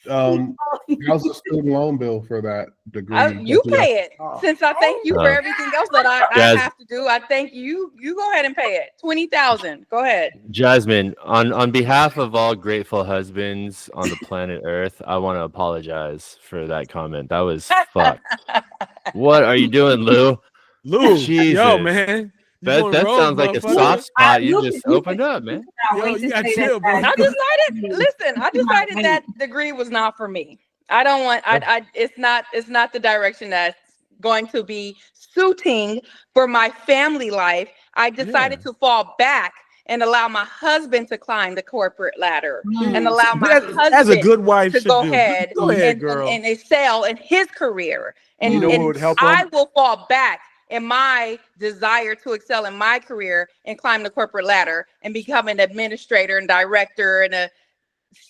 How's the student loan bill for that degree? You pay it. Since I thank you for Oh. everything else that I Jas- have to do, I thank you. You go ahead and pay it. 20,000. Go ahead. Jasmine, on behalf of all grateful husbands on the planet Earth, I want to apologize for that comment. That was fucked. What are you doing, Lou? Lou, Jesus. yo, man. You That going rogue, sounds like a motherfucker. soft spot you You just can- opened up, man. Yo, Wait you to got say chill, that, bro. guys. I decided that degree was not for me. I don't want it's not the direction that's going to be suiting for my family life. I decided to fall back and allow my husband to climb the corporate ladder and allow my As a husband good wife to should go do. ahead, Go ahead, and, girl. and excel in his career. And, You know what and would help I him? will fall back in my desire to excel in my career and climb the corporate ladder and become an administrator and director and a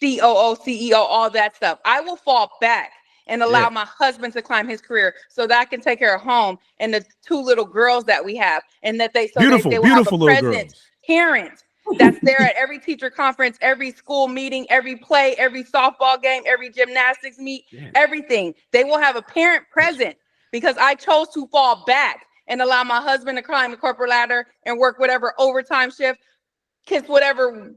COO, CEO, all that stuff. I will fall back and allow my husband to climb his career so that I can take care of home and the 2 little girls that we have, and that they will Beautiful have little a present girls. parent that's there at every teacher conference, every school meeting, every play, every softball game, every gymnastics meet, everything. They will have a parent present because I chose to fall back and allow my husband to climb the corporate ladder and work whatever overtime shift, kiss whatever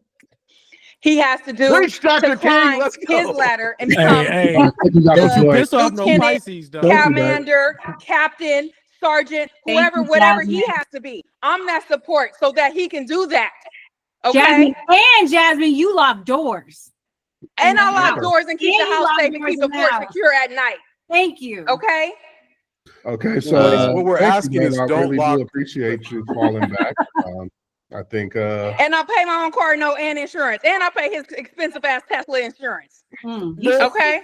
he has to do Preach, Dr. to King, clean let's his go. ladder and Hey, become hey. You got Don't a you point. piss off no Lieutenant, Pisces, though. Thank you, babe. commander, captain, sergeant, Thank whoever, you, whatever he Jasmine. has to be. I'm that support so that he can do that. Okay. Jasmine, you lock doors. And I lock Okay. doors and keep And the you house lock safe and doors keep the in the fort house. secure at night. Thank you. Okay. Okay, so Well, what we're thank you, asking babe. is I don't really lock- do appreciate you falling back. I think And I pay my own car note and insurance. And I pay his expensive ass Tesla insurance. Okay.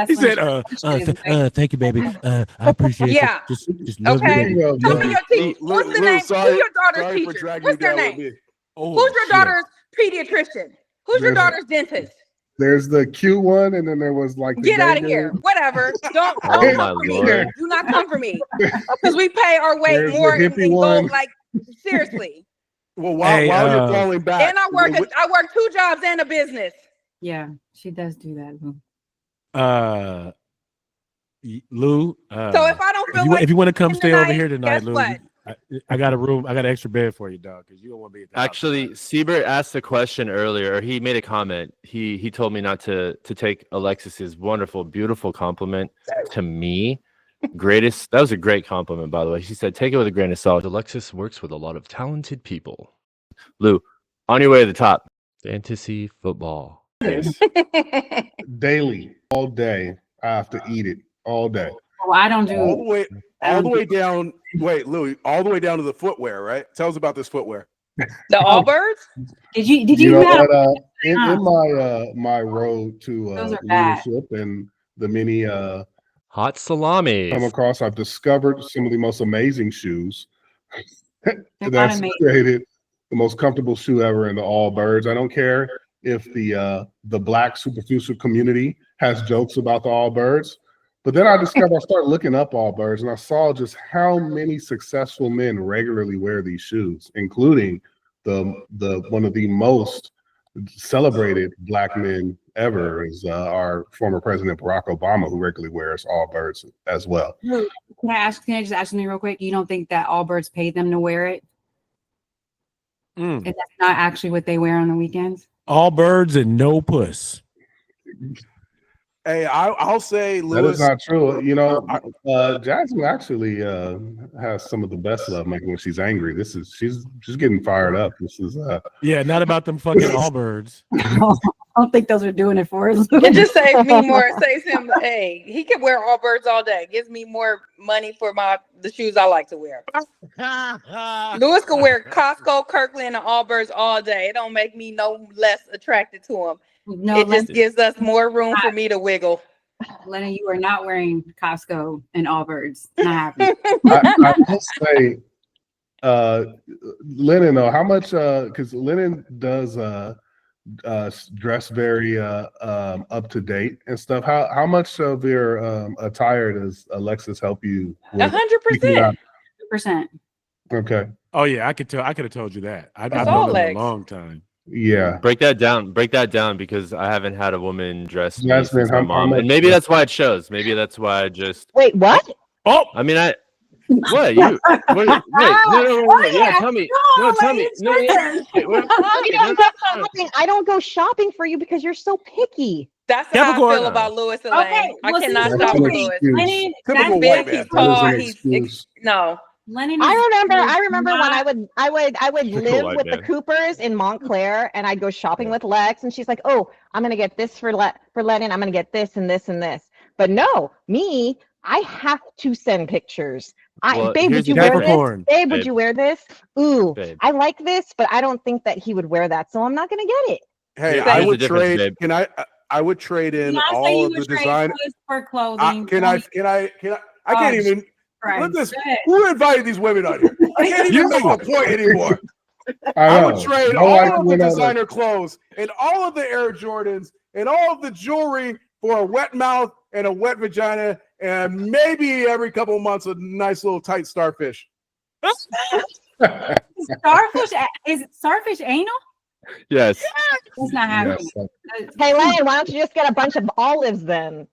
He said, thank you, baby. I appreciate Yeah. you. Just love Okay. you, Speaking of, Tell me your teacher. Lou, What's the Lou, name? sorry- Who's your daughter's sorry for teacher? dragging What's you their down with name? me. Oh, Who's your shit. daughter's pediatrician? Who's your There's- daughter's dentist? there's the cute one, and then there was like the Get out of gay here. dude. Whatever. Don't Oh, come my for me. Lord. Do not come for me. Because we pay our weight There's the more in hippie gold. one. Like, seriously. Well, while Hey, while you're falling back, And I work 2 jobs and a business. Yeah, she does do that. Lou. So if I don't feel like if you want to come in stay the over night, here tonight, guess Lou, what? I got a room. I got an extra bed for you, dog, because you don't want to be at the house Actually, tonight. Siebert asked a question earlier, or he made a comment. He told me not to take Alexis's wonderful, beautiful compliment to me. Greatest. That was a great compliment, by the way. She said, take it with a grain of salt. Alexis works with a lot of talented people. Lou, on your way to the top. Fantasy football. Yes. Daily, all day. I have to eat it all day. Oh, I don't all do. the way down. Wait, Louis, all the way down to the footwear, right? Tell us about this footwear. The Allbirds? Did you You know have what? In my my road to Those are bad. leadership and the many Hot salamis. come across, I've discovered some of the most amazing shoes. They're not That's amazing. created the most comfortable shoe ever in the Allbirds. I don't care if the Black superficial community has jokes about the Allbirds, but then I started looking up Allbirds, and I saw just how many successful men regularly wear these shoes, including the one of the most celebrated Black men ever is our former President Barack Obama, who regularly wears Allbirds as well. Can I just ask something real quick? You don't think that Allbirds paid them to wear it? If that's not actually what they wear on the weekends? All birds and no puss. Hey, I'll say, That Lewis. is not true. You know, Jasmine actually has some of the best lovemaking when she's angry. She's getting fired up. This is Yeah, not about them fucking Allbirds. I don't think those are doing it for us. It just saves me more. Saves him. Hey, he can wear Allbirds all day. Gives me more money for the shoes I like to wear. Lewis can wear Costco, Kirkland, and Allbirds all day. It don't make me no less attracted to him. No, It just gives us more room for me to wiggle. Lennon, you are not wearing Costco and Allbirds. Not happy. I will say, Lennon, though, how much? Because Lennon does dress very up to date and stuff. How much of your attire does Alexis help you with? 100%. 100%. Okay. Oh yeah, I could have told you that. I've It's known all him a legs. long time. Yeah. Break that down because I haven't had a woman dress me Jasmine, since my how mom, much- and maybe that's why it shows. Maybe that's why I just. Wait, what? Oh, I mean, what you? Wait, no, yeah, tell me, no, tell me, no, yeah, wait, I don't go shopping for you because you're so picky. That's how I Capricorn. feel about Lewis and Lane. Okay, I well, cannot since stop That's for an Lewis. excuse. Lennon, Typical that's white Big, man. he's That is tall. an He's excuse. no. Lennon I is remember when not- I would live White with the man. Coopers in Montclair, and I'd go shopping with Lex, and she's like, "Oh, I'm gonna get this for Lennon. I'm gonna get this and this and this." But no, me, I have to send pictures. Well, Babe, here's would you the wear Capricorn. this? Babe, would Babe. you wear this? Ooh, Babe. I like this, but I don't think that he would wear that, so I'm not gonna get it. Hey, Here's I the would difference, trade. babe. Can I would trade in Not say all you of the would trade design. clothes for clothing. Can I can't even. Christ. Let this. Go ahead. Who invited these women on here? I can't even make a point anymore. I I know. would trade My wife all of the went out designer clothes and all of the Air Jordans and all of the jewelry for a wet mouth and a wet vagina and maybe every couple of months a nice little tight starfish. Starfish is it starfish anal? Yes. It's not happening. Yes. Hey, Lennon, why don't you just get a bunch of olives then?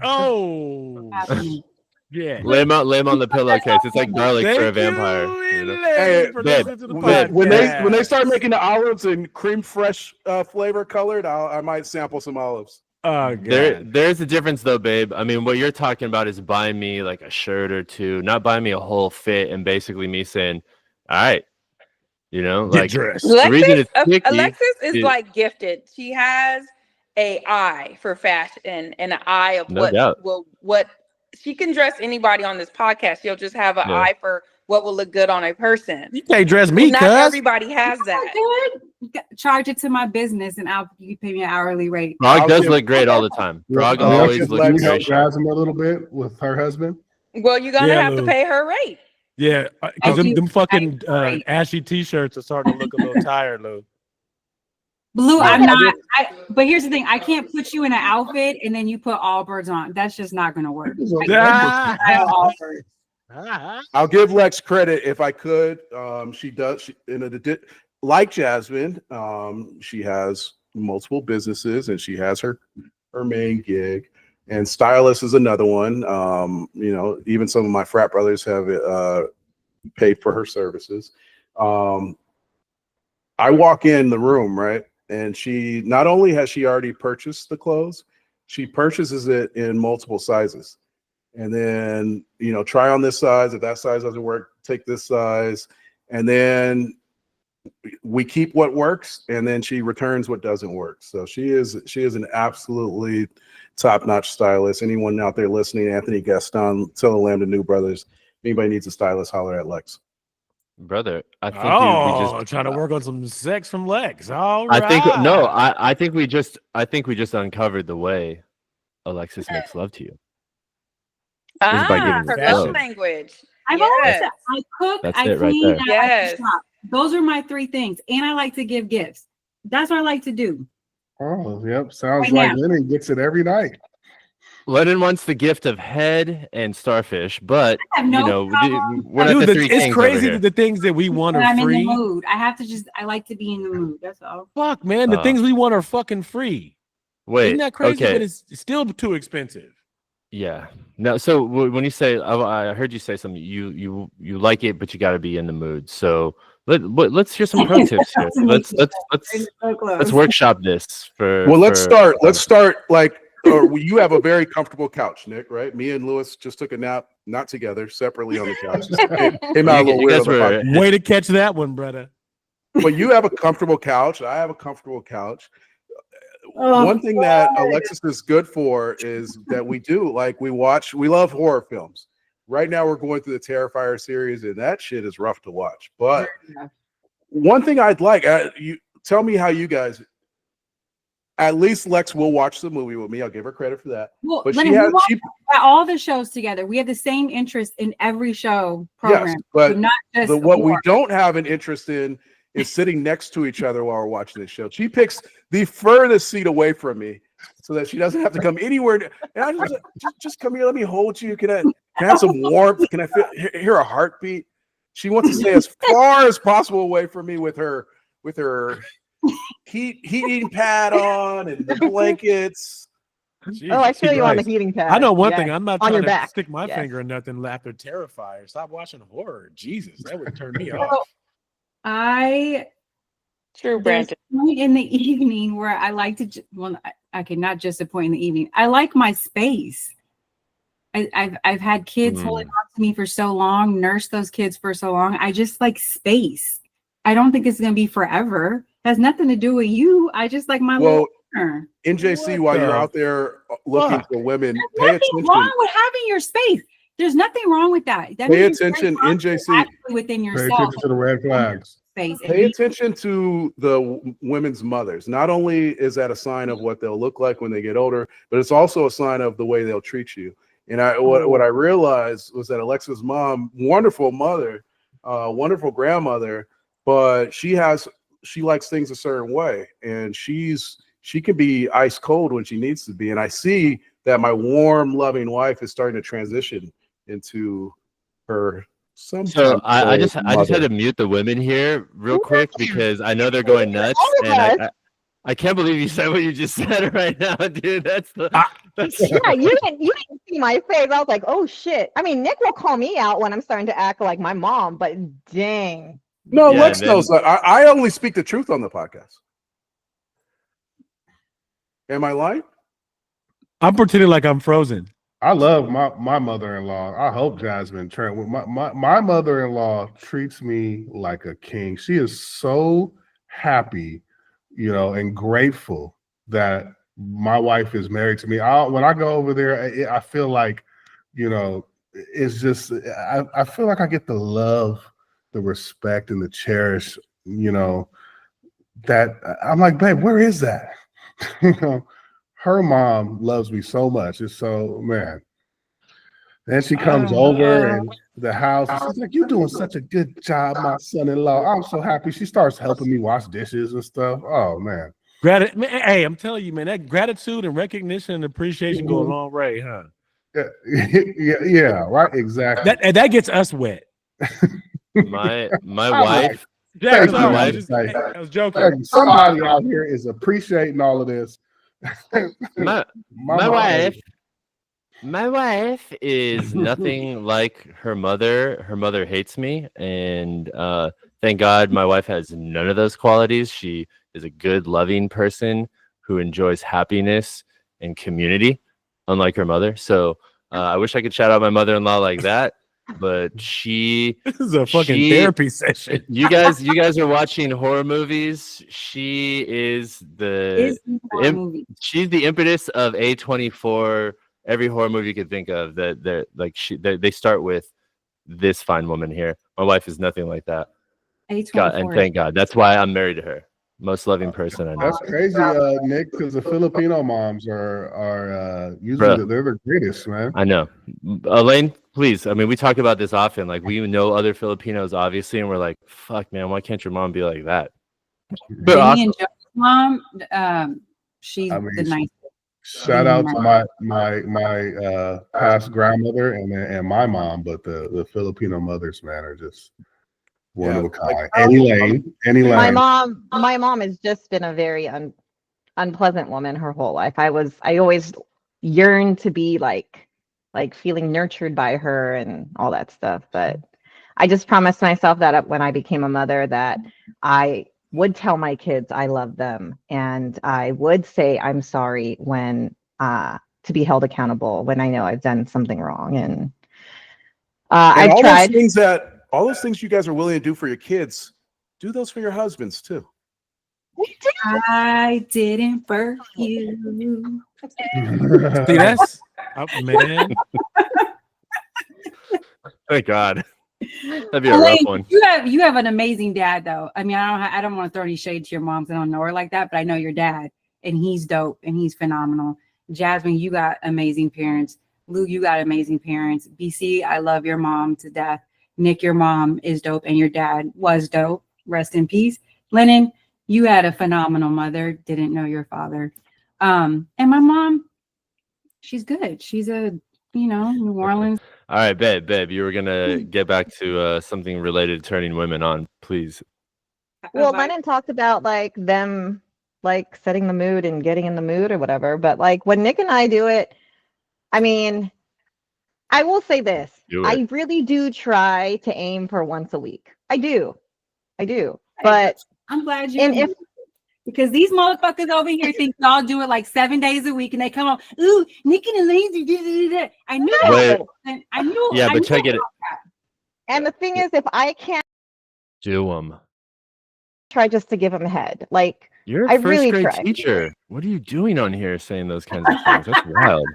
Oh, Happening. yeah. Lay him on the pillowcase. It's like garlic for a Thank vampire. you, You know? Elaine, Hey, for babe, listening to the babe, When podcast. they start making the olives and cream fresh flavor colored, I might sample some olives. Oh, God. There's a difference though, babe. I mean, what you're talking about is buying me like a shirt or two, not buying me a whole fit, and basically me saying, "All right, you know, Get like dressed. the reason it's picky Alexis is is- like gifted. She has a eye for fashion and an eye of No doubt. what she can dress anybody on this podcast. She'll just have an Yeah. eye for what will look good on a person. You can't dress me, Not cuz. everybody has that. Good. Charge it to my business, and you pay me an hourly rate. Frog I'll does give- look great all the time. Frog Alexis, always do looks you very help sharp. Jasmine a little bit with her husband? Well, you're gonna Yeah, have to Lou. pay her rate. Yeah, I because do- them fucking I agree. ashy t-shirts are starting to look a little tired, Lou. Blue, Yeah, I'm I not. But here's the thing: I can't put you in an outfit and then you put Allbirds on. That's just not going to work. I have Allbirds. I'll give Lex credit if I could. She does. Like Jasmine, she has multiple businesses and she has her main gig. And stylist is another one. You know, even some of my frat brothers have paid for her services. I walk in the room, right? And she not only has she already purchased the clothes, she purchases it in multiple sizes. And then, you know, try on this size. If that size doesn't work, take this size. And then we keep what works, and then she returns what doesn't work. So she is an absolutely top-notch stylist. Anyone out there listening, Anthony Gaston, tell the Lambda New Brothers, anybody needs a stylist, holler at Lex. Brother, I think Oh, we just trying to work on some sex from Lex. All right. I think we just uncovered the way Alexis makes love to you. Is by giving Her you love clothes. language. I've Yes. always said I cook, That's I it right clean, there. and I like Yes. to shop. Those are my three things, and I like to give gifts. That's what I like to do. Oh, yep. Sounds Right like now. Lennon gets it every night. Lennon wants the gift of head and starfish, but I have no you know, problem. we're not Dude, the three it's kings crazy over that here. the things that we want When are I'm in the free. mood, I like to be in the mood. That's all. Fuck, man, the things we want are fucking free. Wait, Isn't that crazy? okay, But it's still too expensive. yeah. No, so when you say, I heard you say something. You like it, but you got to be in the mood. So let's hear some pro tips here. Let's workshop this for. Well, let's start like you have a very comfortable couch, Nick, right? Me and Lewis just took a nap, not together, separately on the couch. Came out a little You weird guys on the were- podcast. Way to catch that one, brother. But you have a comfortable couch. I have a comfortable couch. Oh, One thing that Alexis is good for is that we love horror films. Right now we're going through the Terrifier series, and that shit is rough to watch. But one thing I'd like, you tell me how you guys, at least Lex will watch the movie with me. I'll give her credit for that. Well, But Lennon, we watch all the shows together. We have the same interest in every show program. Yes, but not just what we horror. don't have an interest in is sitting next to each other while we're watching this show. She picks the furthest seat away from me so that she doesn't have to come anywhere. And I just come here. Let me hold you. Can I have some warmth? Can I hear a heartbeat? She wants to stay as far as possible away from me with her heating pad on and the blankets. Oh, I feel you on the heating pad. I know one Yes. thing. I'm not On trying your to back. stick my Yes. finger in nothing after Terrifier. Stop watching horror. Jesus, that would turn me So, off. True, There's Brandon. a point in the evening where I like to. I could not just a point in the evening. I like my space. I've had kids holding on to me for so long, nursed those kids for so long. I just like space. I don't think it's gonna be forever. It has nothing to do with you. I just like my little corner. NJC, while you're out there looking for women, pay There's attention. nothing wrong with having your space. There's nothing wrong with that. That Pay means you're very attention, confident NJC. actually within Pay yourself. attention to the red flags. Space. And Pay attention to the women's mothers. Not only is that a sign of what they'll look like when they get older, but it's also a sign of the way they'll treat you. And what I realized was that Alexa's mom, wonderful mother, wonderful grandmother, but she likes things a certain way, and she can be ice cold when she needs to be. And I see that my warm, loving wife is starting to transition into her. So I just had to mute the women here real quick because I know they're going nuts, and I can't believe you said what you just said right now, dude. That's Yeah, you didn't see my face. I was like, oh shit. I mean, Nick will call me out when I'm starting to act like my mom, but dang. No, Lex knows that. I only speak the truth on the podcast. Am I lying? I'm pretending like I'm frozen. I love my mother-in-law. I hope Jasmine my mother-in-law treats me like a king. She is so happy, and grateful that my wife is married to me. When I go over there, I feel like, it's just I feel like I get the love, the respect, and the cherish. That I'm like, babe, where is that? Her mom loves me so much. It's so, man. Then she comes over and the house. She's like, "You're doing such a good job, my son-in-law." I'm so happy. She starts helping me wash dishes and stuff. Oh man. Hey, I'm telling you, man, that gratitude and recognition and appreciation go a long way, huh? Yeah, right. Exactly. That gets us wet. my wife. Yeah, I was joking. Somebody out here is appreciating all of this. My wife is nothing like her mother. Her mother hates me, and thank God my wife has none of those qualities. She is a good, loving person who enjoys happiness and community, unlike her mother. So I wish I could shout out my mother-in-law like that, but This is a fucking therapy session. You guys are watching horror movies. She is she's the impetus of A24. Every horror movie you could think of they start with this fine woman here. My wife is nothing like that. God, and thank God. That's why I'm married to her. Most loving person I know. That's crazy, Nick, because the Filipino moms are usually they're the greatest, man. I know. Elaine, please. I mean, we talk about this often. Like, we know other Filipinos, obviously, and we're like, fuck, man, why can't your mom be like that? But Jenny and Joe's mom, she's the nicest. Shout out to my past grandmother and my mom, but the Filipino mothers, man, are just one of a kind. Any lane. My mom has just been a very unpleasant woman her whole life. I always yearned to be like feeling nurtured by her and all that stuff. But I just promised myself that when I became a mother that I would tell my kids I love them, and I would say I'm sorry when to be held accountable when I know I've done something wrong. And And I've tried. all those things you guys are willing to do for your kids, do those for your husbands too. I didn't birth you. See, that's man. Thank God. That'd be a rough one. You have an amazing dad, though. I mean, I don't want to throw any shade to your moms. I don't know her like that, but I know your dad, and he's dope and he's phenomenal. Jasmine, you got amazing parents. Lou, you got amazing parents. BC, I love your mom to death. Nick, your mom is dope, and your dad was dope. Rest in peace. Lennon, you had a phenomenal mother. Didn't know your father. And my mom, she's good. She's a New Orleans. All right, babe, you were gonna get back to something related to turning women on, please. Well, Lennon talked about like them like setting the mood and getting in the mood or whatever. But like when Nick and I do it, I mean, I will say this. I really do try to aim for once a week. I do. But I'm glad you because these motherfuckers over here think y'all do it like 7 days a week and they come up, ooh, Nick and Elaine. I knew that. I knew. Yeah, but check it. And the thing is, if I can't do them, try just to give them a head. Like you're a first grade teacher. What are you doing on here saying those kinds of things? That's wild.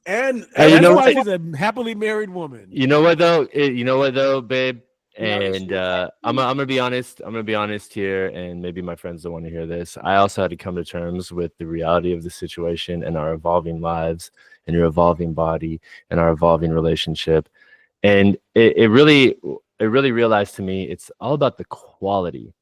And you know why she's a happily married woman. You know what though, babe. And I'm gonna be honest. I'm gonna be honest here, and maybe my friends don't want to hear this. I also had to come to terms with the reality of the situation and our evolving lives, and your evolving body, and our evolving relationship. And it really realized to me, it's all about the quality.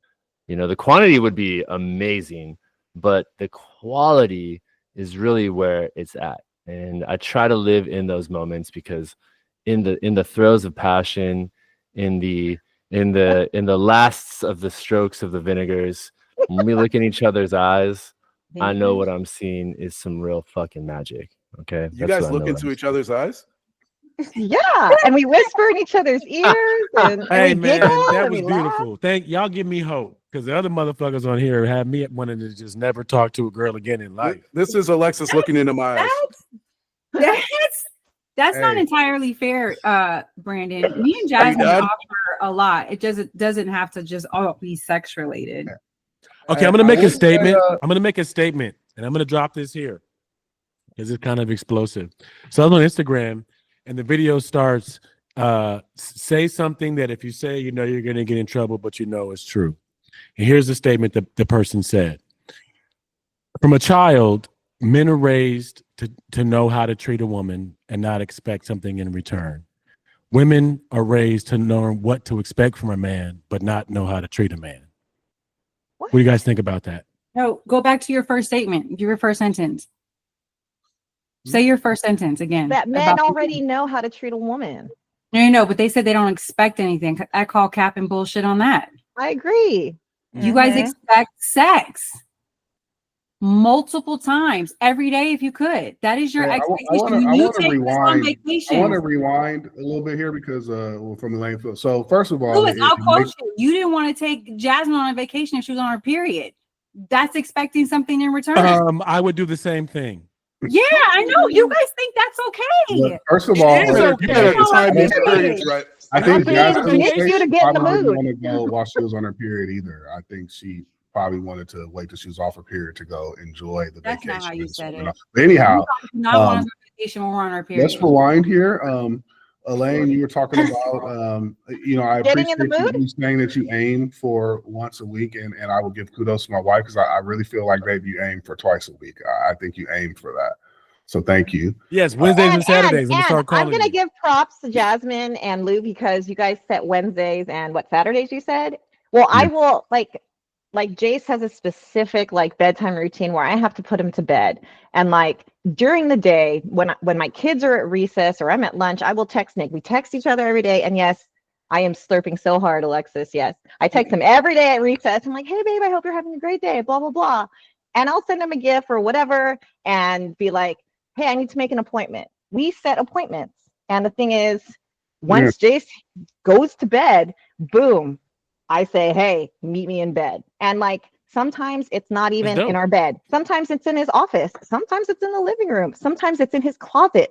The quantity would be amazing, but the quality is really where it's at. And I try to live in those moments because in the throes of passion, in the lasts of the strokes of the vinegars, when we look in each other's eyes, I know what I'm seeing is some real fucking magic. Okay, you guys look into each other's eyes. Yeah, and we whisper in each other's ears. And hey we man, giggle, that and was we beautiful. laugh. Thank y'all. Give me hope because the other motherfuckers on here have me wanting to just never talk to a girl again in life. This is Alexis looking into my eyes. That's not entirely fair, Brandon. Me and Jasmine offer a lot. It doesn't have to just all be sex related. Okay, I'm gonna make a statement. I'm gonna make a statement, and I'm gonna drop this here because it's kind of explosive. So I was on Instagram, and the video starts. Say something that if you say, you're gonna get in trouble, but it's true. And here's the statement that the person said: from a child, men are raised to know how to treat a woman and not expect something in return. Women are raised to know what to expect from a man, but not know how to treat a man. What do you guys think about that? No, go back to your first statement. Your first sentence. Say your first sentence again. That men already know how to treat a woman. No, but they said they don't expect anything. I call cap and bullshit on that. I agree. You guys expect sex multiple times every day if you could. That is your expectation. I want to rewind a little bit here because from the landfill. So first of all, Louis, I'll quote you. You didn't want to take Jasmine on a vacation if she was on her period. That's expecting something in return. I would do the same thing. Yeah, I know. You guys think that's okay. But first of all, I think Jasmine probably want to go while she was on her period either. I think she probably wanted to wait till she was off her period to go enjoy the vacation. That's not how you said it. But anyhow, not on vacation when we're on our period. Let's rewind here. Elaine, you were talking about, I appreciate you saying that you aim for once a week, and I will give kudos to my wife because I really feel like, babe, you aim for twice a week. I think you aim for that. So thank you. Yes, Wednesdays and Saturdays. I'm going to give props to Jasmine and Lou because you guys set Wednesdays and Saturdays you said? Well, I will like Jace has a specific bedtime routine where I have to put him to bed. And during the day when my kids are at recess or I'm at lunch, I will text Nick. We text each other every day. And yes, I am slurping so hard, Alexis. Yes. I text him every day at recess. I'm like, hey babe, I hope you're having a great day, blah, blah, blah. And I'll send him a gift or whatever and be like, hey, I need to make an appointment. We set appointments. And the thing is, once Jace goes to bed, boom, I say, hey, meet me in bed. And Sometimes it's not even dope. in our bed. Sometimes it's in his office. Sometimes it's in the living room. Sometimes it's in his closet.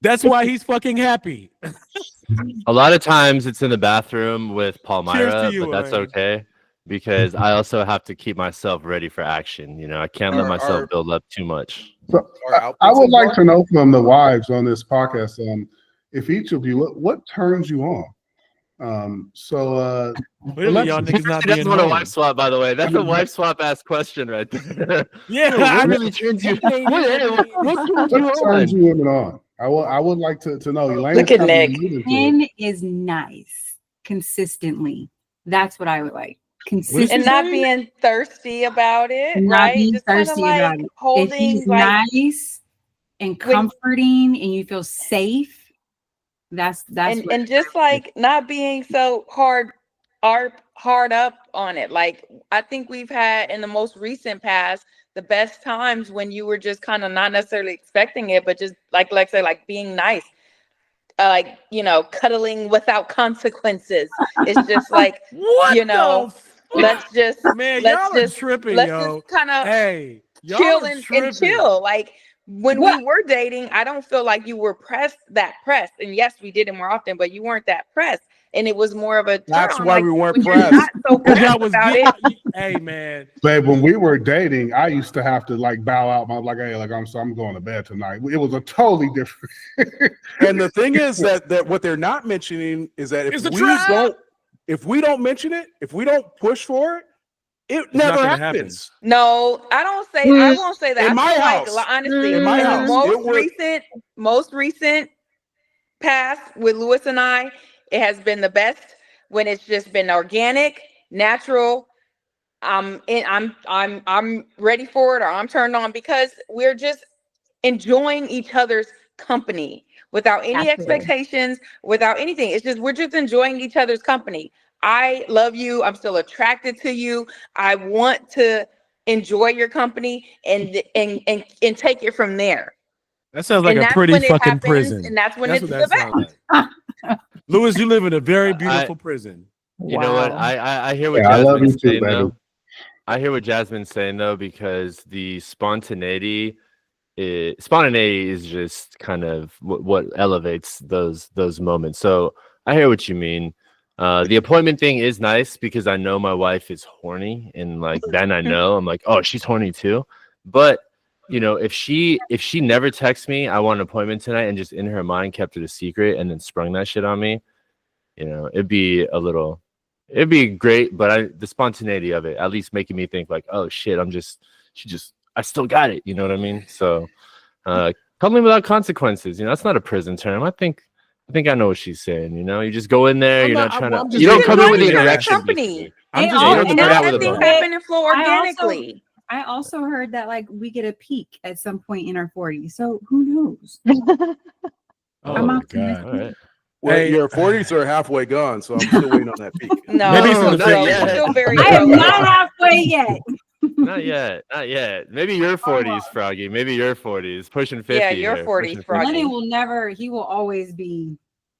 That's why he's fucking happy. A lot of times it's in the bathroom with Cheers to Palmyra, you, but that's Elaine. okay because I also have to keep myself ready for action. You know, I can't let myself build up too much. So I would like to know from the wives on this podcast, if each of you, what turns you on? Clearly, y'all niggas not being That's what a home. wife swap, by the way. That's a wife swap ass question right there. Yeah, Yo, I what know. really turns you? What turns you women on? I would like to know. Elaine, Look at Nick. Men is nice consistently. That's what I would like. Consistent And not being thirsty about it, not right? being Just kind of thirsty like about it. If holding, he's like nice and comforting, and you feel safe. That's and just like not being so hard up on it. Like I think we've had in the most recent past the best times when you were just kind of not necessarily expecting it, but just like say like being nice. Like, you know, cuddling without consequences. It's just like, What you know, let's just tripping, let's yo. just kind of Hey, chill and chill. Like when we were dating, I don't feel like you were pressed. And yes, we did it more often, but you weren't that pressed. And it was more of a That's turn on, why like, we weren't when you're pressed. not so Because y'all pressed was about getting, it. hey man. Babe, when we were dating, I used to have to like bow out. I'm like, hey, like I'm going to bed tonight. It was a totally different. And the thing is that what they're not mentioning is that if we don't mention it, if we don't push for it, it never happens. No, I won't say that. In I my feel house. like honestly, In my house, most recent past with Lewis and I, it has been the best when it's just been organic, natural. I'm ready for it, or I'm turned on because we're just enjoying each other's company without any expectations, without anything. It's just we're just enjoying each other's company. I love you. I'm still attracted to you. I want to enjoy your company and take it from there. That sounds like And a that's pretty when it fucking happens, prison. and that's when That's it's what the that best. sounds like. Lewis, you live in a very beautiful prison. You know what? I hear what Yeah, I love you Jasmine's too, saying baby. though. I hear what Jasmine's saying though, because the spontaneity is just kind of what elevates those moments. So I hear what you mean. The appointment thing is nice because I know my wife is horny, and like then I know I'm like, oh, she's horny too. But you know, if she never texts me, I want an appointment tonight, and just in her mind kept it a secret and then sprung that shit on me, you know, it'd be great, but the spontaneity of it, at least making me think like, oh shit, I still got it. You know what I mean? So cuddling without consequences, you know, that's not a prison term. I think I know what she's saying. You know, you just go in there. You don't come in with the erection. Company. I'm just And here let with things a happen and flow organically. I also heard that like we get a peak at some point in our 40s. So who knows? Oh my god! All right. Well, your 40s are halfway gone, so I'm still waiting on that peak. No, maybe it's in the we're still very I am early. not halfway yet. Not yet. Maybe your 40s, Froggy. Maybe your 40s, pushing 50. Yeah, your 40s, Froggy. He will always be.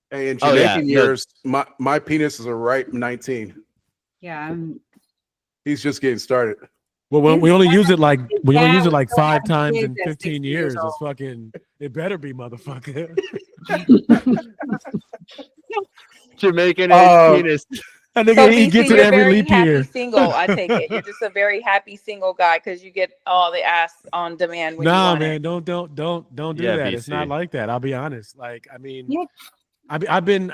Hey, in Jamaican years, my penis is a ripe 19. Yeah, he's just getting started. Well, we only use it like 5 times in 15 years. It's fucking. It better be, motherfucker. Jamaican penis. I think he gets it every leap year. Single, I take it. You're just a very happy single guy because you get all the ass on demand. When you want man, it. don't do that. BC. It's not like that. I'll be honest. Like, I mean, I've been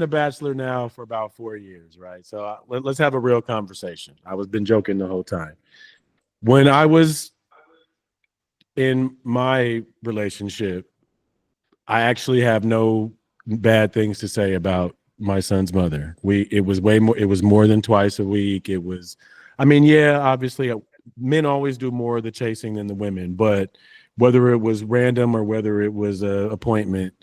a bachelor now for about 4 years, right? So let's have a real conversation. I was been joking the whole time. When I was in my relationship, I actually have no bad things to say about my son's mother. It was more than twice a week. It was, I mean, yeah, obviously men always do more of the chasing than the women, but whether it was random or whether it was a appointment,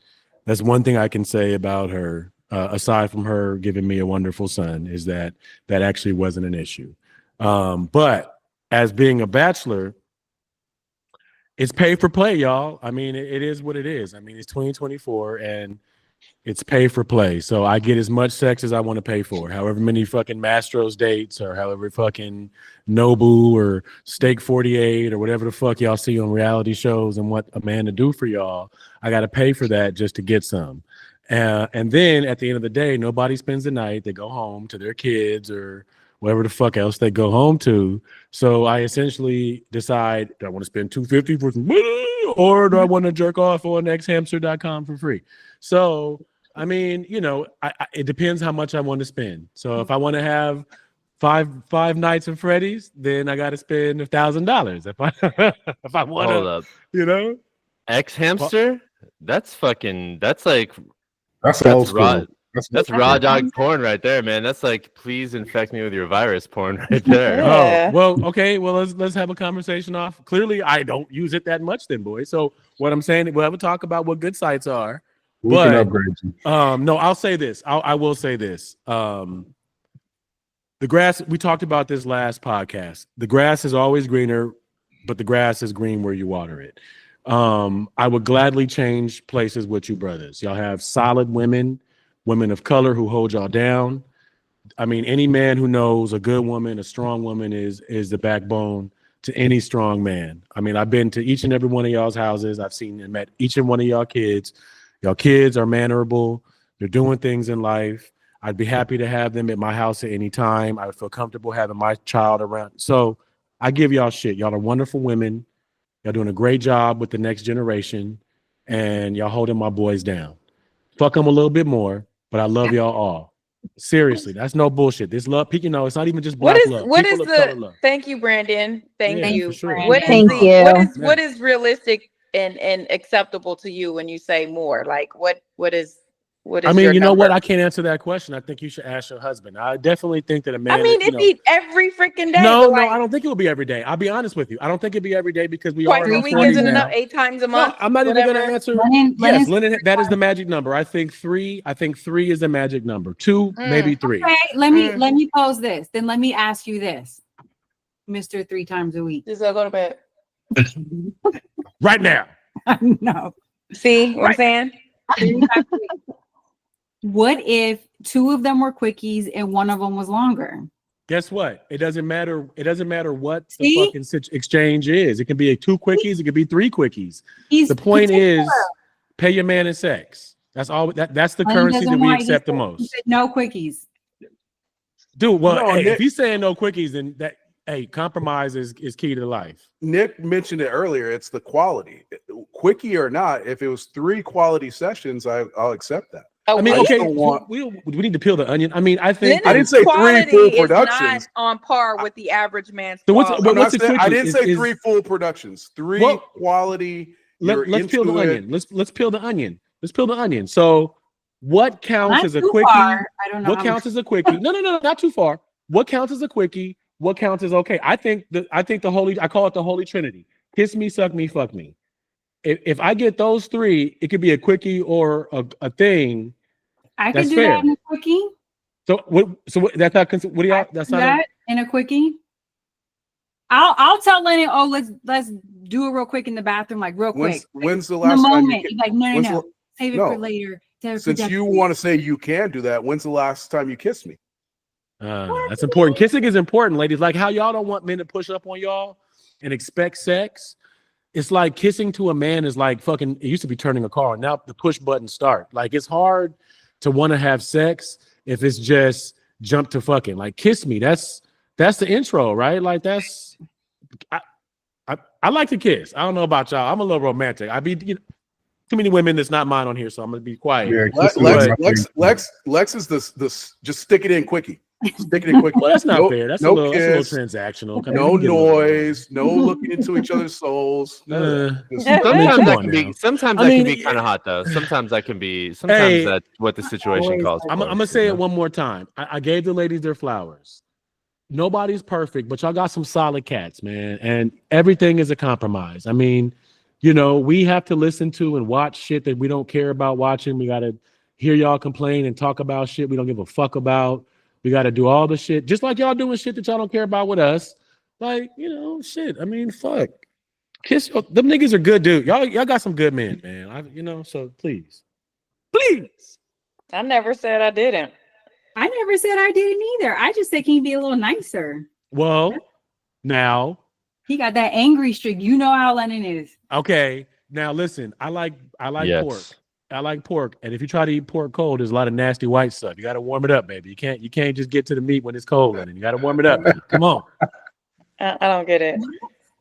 that's one thing I can say about her, aside from her giving me a wonderful son, is that actually wasn't an issue. But as being a bachelor, it's pay for play, y'all. I mean, it is what it is. I mean, it's 2024, and It's pay for play. So I get as much sex as I want to pay for. However many fucking Mastro's dates or however fucking Nobu or Steak 48 or whatever the fuck y'all see on reality shows and what a man to do for y'all, I got to pay for that just to get some. And then at the end of the day, nobody spends the night. They go home to their kids or whatever the fuck else they go home to. So I essentially decide, do I want to spend $250 for some or do I want to jerk off on xhamster.com for free? So I mean, you know, it depends how much I want to spend. So if I want to have five nights of Freddy's, then I got to spend $1,000. If I want Hold to, up. you know, X hamster? That's old raw. school. That's raw dog porn right there, man. That's like, please infect me with your virus porn right there. Yeah. Oh, well, okay. Well, let's have a conversation off. Clearly, I don't use it that much, then, boy. So what I'm saying, we'll have a talk about what good sites are. We can upgrade you. No, I'll say this. I will say this. The grass, we talked about this last podcast. The grass is always greener, but the grass is green where you water it. I would gladly change places with you brothers. Y'all have solid women of color who hold y'all down. I mean, any man who knows a good woman, a strong woman is the backbone to any strong man. I mean, I've been to each and every one of y'all's houses. I've seen and met each and one of y'all kids. Y'all kids are mannerable. They're doing things in life. I'd be happy to have them at my house at any time. I would feel comfortable having my child around. So I give y'all shit. Y'all are wonderful women. Y'all doing a great job with the next generation. And y'all holding my boys down. Fuck them a little bit more, but I love y'all all. Seriously, that's no bullshit. This love, you know, it's not even just black love. What People is of color the love. thank you, Brandon. Thank Yeah, you. for sure. What is Thank you. what is realistic and acceptable to you when you say more? Like what is I mean, your you know number? what? I can't answer that question. I think you should ask your husband. I definitely think that a man. I mean, you know, it's every freaking day. no, but like, I don't think it will be every day. I'll be honest with you. I don't think it'll be every day because we twice are in a our week 40s isn't now. enough. 8 times a month. No, I'm not even going to answer. Lennon- Yes, Lennon's- Lennon, that is the magic number. I think 3 is the magic number. 2, maybe 3. Okay, let me pose this. Then let me ask you this, Mr. 3 times a week. Just go to bed. Right now. No. See what I'm saying? 3 times a week. What if 2 of them were quickies and 1 of them was longer? Guess what? It doesn't matter. It doesn't matter what See? the fucking exchange is. It can be 2 quickies. It could be 3 quickies. He's The point particular. is, pay your man in sex. That's all. That's the Lennon currency doesn't that we want- he accept the said- most. he said no quickies. Dude, well, No, hey, Nick- if he's saying no quickies, then that compromise is key to life. Nick mentioned it earlier. It's the quality, quickie or not. If it was 3 quality sessions, I'll accept that. I mean, I okay, don't want- we need to peel the onion. I mean, I think. I didn't say 3 quality full is productions. not on par with the average man's So what's- quality. what- what's the I quickie? didn't say Is- 3 full productions. 3 Well, quality. You're Let's peel the into it. onion. Let's peel the onion. Let's peel the onion. So, what counts Not as a too quickie? far. I don't know. What how counts as a quickie? No, not too far. What counts as a quickie? What counts as okay? I think the holy. I call it the holy trinity: kiss me, suck me, fuck me. If I get those 3, it could be a quickie or a thing. I could That's do fair. that in a quickie. So what? So what, that's not. What do y'all? That's Do not. that in a quickie. I'll tell Lennon, oh, let's do it real quick in the bathroom, like real quick. When's the In the last time you moment. He's like, no, when's save it no. for later. since you want to say you can do that, when's the last time you kissed me? That's important. Kissing is important, ladies. Like how y'all don't want men to push up on y'all and expect sex. It's like kissing to a man is like fucking. It used to be turning a car. Now the push button start. Like it's hard to want to have sex if it's just jump to fucking. Like kiss me. That's the intro, right? Like that's. I like to kiss. I don't know about y'all. I'm a little romantic. Too many women that's not mine on here, so I'm gonna be quiet. Yeah, Lex is this just stick it in quickie. Stick it in quick. Well, that's not fair. That's a little kiss, transactional. no noise, no looking into each other's souls. Sometimes that can be kind of hot though. Sometimes that can be. Sometimes that's what the situation calls for. I'm gonna say it one more time. I gave the ladies their flowers. Nobody's perfect, but y'all got some solid cats, man. And everything is a compromise. I mean, we have to listen to and watch shit that we don't care about watching. We gotta hear y'all complain and talk about shit we don't give a fuck about. We got to do all the shit, just like y'all doing shit that y'all don't care about with us. Like, shit. I mean, fuck. Kiss them niggas are good, dude. Y'all got some good men, man. So please. I never said I didn't. I never said I didn't either. I just said, can you be a little nicer? Well, now. He got that angry streak. You know how Lennon is. Okay. Now listen, I like Yes. pork. I like pork. And if you try to eat pork cold, there's a lot of nasty white stuff. You got to warm it up, baby. You can't just get to the meat when it's cold, Lennon. You got to warm it up. Come on. I don't get it.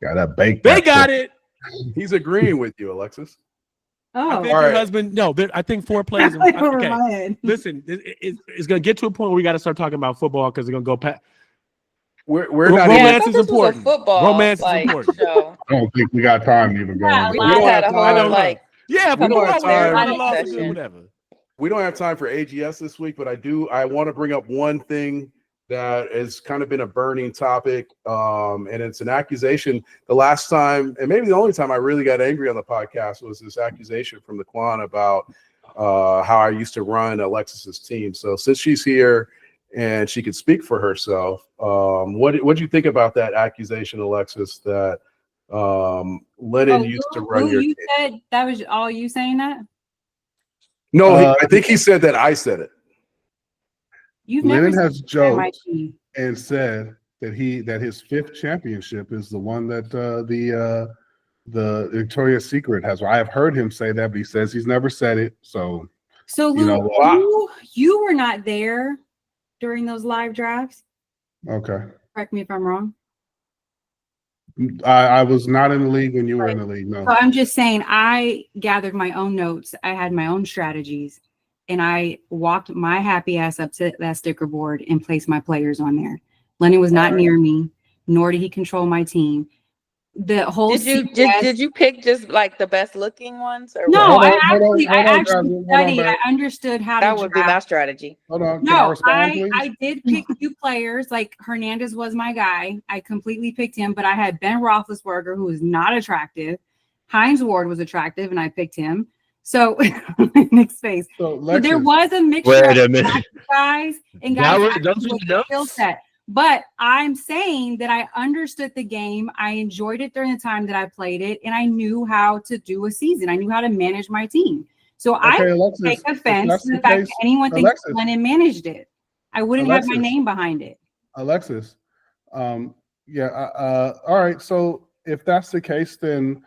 Gotta bake. They got it. He's agreeing with you, Alexis. I Oh, think your husband. No, I think foreplay is okay. Listen, it's gonna get to a point where we got to start talking about football because it's gonna go past. We're not Romance even, is important. Football, Romance is like, important. Show. I don't think we got time to even go. Yeah, into We that. just had a I whole don't Yeah, We don't have time. whatever. We don't have time for AGS this week, but I want to bring up one thing that has kind of been a burning topic, and it's an accusation. The last time, and maybe the only time I really got angry on the podcast was this accusation from the Quan about how I used to run Alexis's team. So since she's here and she could speak for herself, what do you think about that accusation, Alexis, that Lennon used to run your you team? said that was all you saying that? No, I think he said that I said it. You've never Lennon has said my joked team. and said that his 5th championship is the one that the Victoria's Secret has. I have heard him say that, but he says he's never said it. So So you Lou, know, you were not there during those live drafts. okay. Correct me if I'm wrong. I was not in the league when you were in the league. No. So I'm just saying, I gathered my own notes. I had my own strategies, and I walked my happy ass up to that sticker board and placed my players on there. Lennon was not near me, nor did he control my team. The whole Did you pick just like the best looking ones? Or no, what? I actually guys. studied. I understood how That to would be my draft. strategy. Hold on. Can No, respond, please? I did pick few players. Like Hernandez was my guy. I completely picked him, but I had Ben Roethlisberger, who was not attractive. Hines Ward was attractive, and I picked him. So mixed face. So There was a mixture Wait a of minute. guys and That guys was- with those were the notes? skill set. But I'm saying that I understood the game. I enjoyed it during the time that I played it, and I knew how to do a season. I knew how to manage my team. So I Alexis, take if offense that's to the the fact case, that anyone thinks Alexis. Lennon managed it. I wouldn't have my Alexis. name behind it. Alexis. All right. So if that's the case, then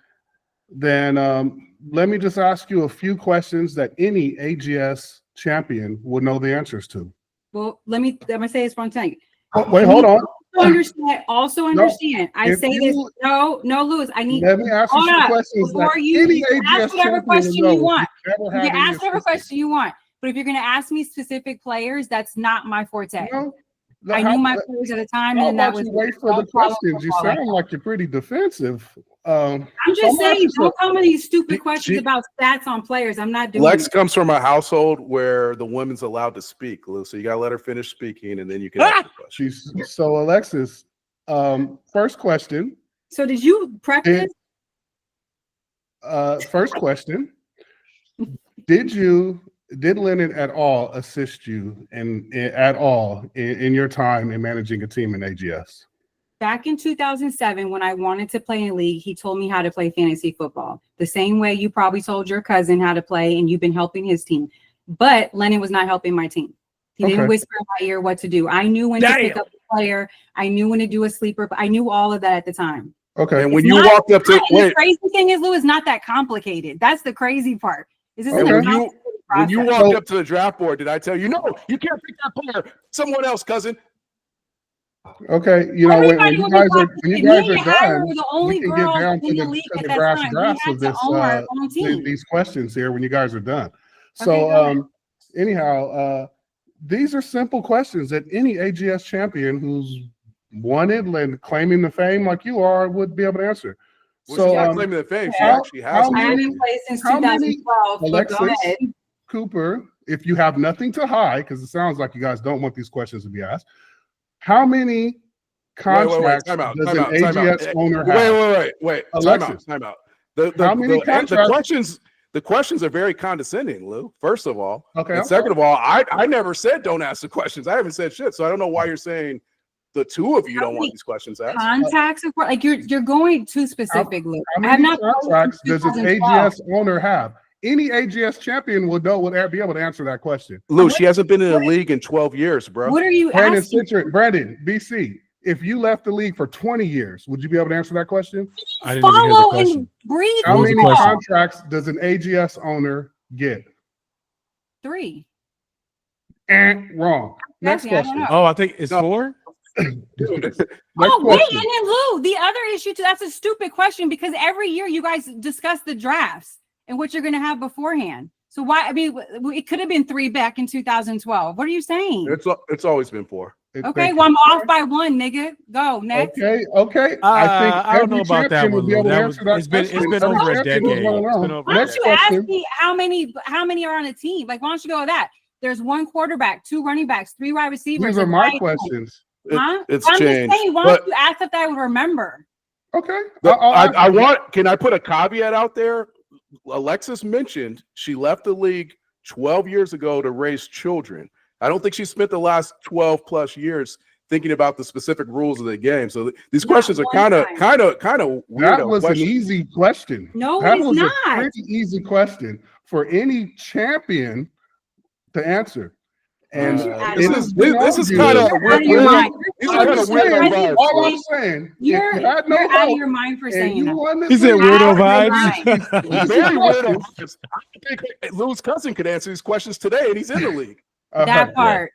let me just ask you a few questions that any AGS champion would know the answers to. Well, I'm gonna say this one thing. Oh, wait, hold on. Also understand. I if say you- this. No, Lewis. I need. Let me ask you Hold some up. questions Before that you any can AGS ask whatever champion question would know. you want. Never You had can any ask whatever assistance. question you want. But if you're gonna ask me specific players, that's not my forte. No. I How- knew my players at the time, How and that about was you wait for the don't follow questions? You football like sound like you're pretty defensive. I'm just I'm saying, asking don't come with these stupid She- questions about stats on players. I'm not doing Lex it. comes from a household where the woman's allowed to speak, Lou. So you gotta let her finish speaking, and then you can ask the question. So Alexis, first question. So did you prep this? First question. Did Lennon at all assist you in your time in managing a team in AGS? Back in 2007, when I wanted to play in a league, he told me how to play fantasy football. The same way you probably told your cousin how to play, and you've been helping his team. But Lennon was not helping my team. He didn't whisper in my ear what to do. I knew when to pick up the player. I knew when to do a sleeper. I knew all of that at the time. Okay. And when It's you not- walked up to The crazy thing is, Lou, it's not that complicated. That's the crazy part. Is this Okay. is a when complicated you process. walked up to the draft board, did I tell you no? You can't pick that player. Someone else, cousin. Okay. You know, when Everybody you was guys are watching it. when you guys Me are and Ira done, were the only we can get girls down in to the the league to at the that brass time. We drafts had of to this own our own team. these questions here when you guys are done. Okay, So go ahead. anyhow, these are simple questions that any AGS champion who's wanted and claiming the fame like you are would be able to answer. Well, So she's not claiming the fame. She how- actually has. how I it. haven't played since how many- 2012. But go Alexis? ahead. Cooper, if you have nothing to hide, because it sounds like you guys don't want these questions to be asked, how many contracts Time out. does Time an out. Time out. AGS owner have? Wait. Alexis. Time out. How many contracts? The questions are very condescending, Lou. First of all, Okay. and second of all, I never said don't ask the questions. I haven't said shit, so I don't know why you're saying the two of you don't want these questions asked. Contacts, of course, like you're going too specific, Luke. How I have many not played contracts since does an 2012. AGS owner have? any AGS champion would be able to answer that question. Lou, she hasn't been in the league in 12 years, bro. What are you Brandon asking? Brandon, BC, if you left the league for 20 years, would you be able to answer that question? I didn't even hear the Follow question. and breathe. How What was the many question? contracts does an AGS owner get? 3. Wrong. Next Exactly, I don't question. know. Oh, I think it's No. 4. Next Oh, wait, question. and then Lou, the other issue too, that's a stupid question because every year you guys discuss the drafts and what you're going to have beforehand. So why, I mean, it could have been 3 back in 2012. What are you saying? It's always been 4. Okay, well, I'm off by 1, nigga. Go, next. Okay. I don't know about that one, Lou. It's been over a decade. It's been over Why a don't you decade. ask me how many are on a team? Like, why don't you go with that? There's 1 quarterback, 2 running backs, 3 wide receivers. These are my questions. Huh? It's I'm changed. just saying, why don't you ask if I would remember? Okay. Can I put a caveat out there? Alexis mentioned she left the league 12 years ago to raise children. I don't think she spent the last 12 plus years thinking about the specific rules of the game. So these questions are kind of weird. That was an easy question. No, that it's was not. a pretty easy question for any champion to answer. And this is kind of out of your mind. All I'm saying, You're out of your mind for saying that. He said weirdo vibes. Very weirdo. I think Lou's cousin could answer these questions today, and he's in the league. That part.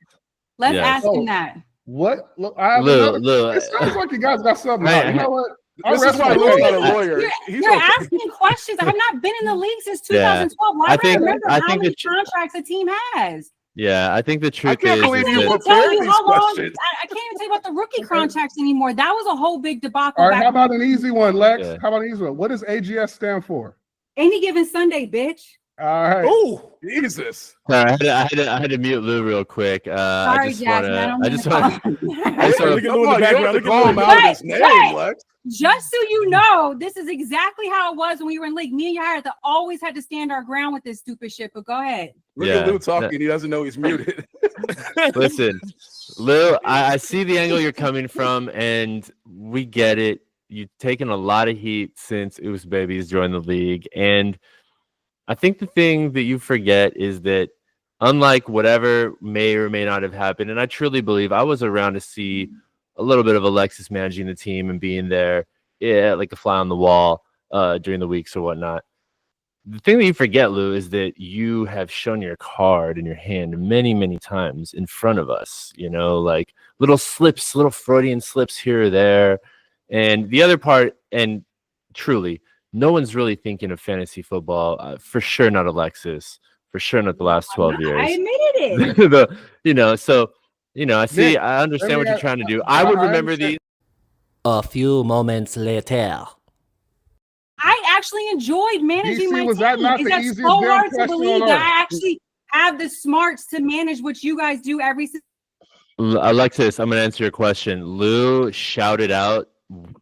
Let's Yes. ask him that. What? Look, I have Lou, it sounds like you guys got something Hey, out. You know what? This is why Lou's not a lawyer. You're asking questions. I have not been in the league since 2012. Why would I remember how many contracts a team has? Yeah, I think the truth I can't is believe that- you I prepared these questions. can't even tell you about the rookie contracts anymore. That was a whole big debacle. All right, how about an easy one, Lex? Yeah. How about an easy one? What does AGS stand for? Any given Sunday, bitch. All right. Oh, Jesus. Sorry, I had to mute Lou real quick. Sorry, Jasmine. I just want Look at Lou in the background. Look Call at him Lou. out of his name, Lex. Just so you know, this is exactly how it was when we were in league. Me and Yara always had to stand our ground with this stupid shit. But go ahead. Look at Lou talking. He doesn't know he's muted. Listen, Lou, I see the angle you're coming from, and we get it. You've taken a lot of heat since Oos Babies joined the league, and I think the thing that you forget is that unlike whatever may or may not have happened, and I truly believe I was around to see a little bit of Alexis managing the team and being there, like a fly on the wall during the weeks or whatnot. The thing that you forget, Lou, is that you have shown your card in your hand many, many times in front of us, like little slips, little Freudian slips here or there. And the other part, and truly, no one's really thinking of fantasy football. For sure not Alexis. For sure not the last 12 years. I admitted it. I understand what you're trying to do. I would remember these. A few moments later. I actually enjoyed managing DC, my was team. that not the It's easiest so damn hard to question believe on that earth? I actually have the smarts to manage what you guys do every single. Alexis, I'm going to answer your question. Lou shouted out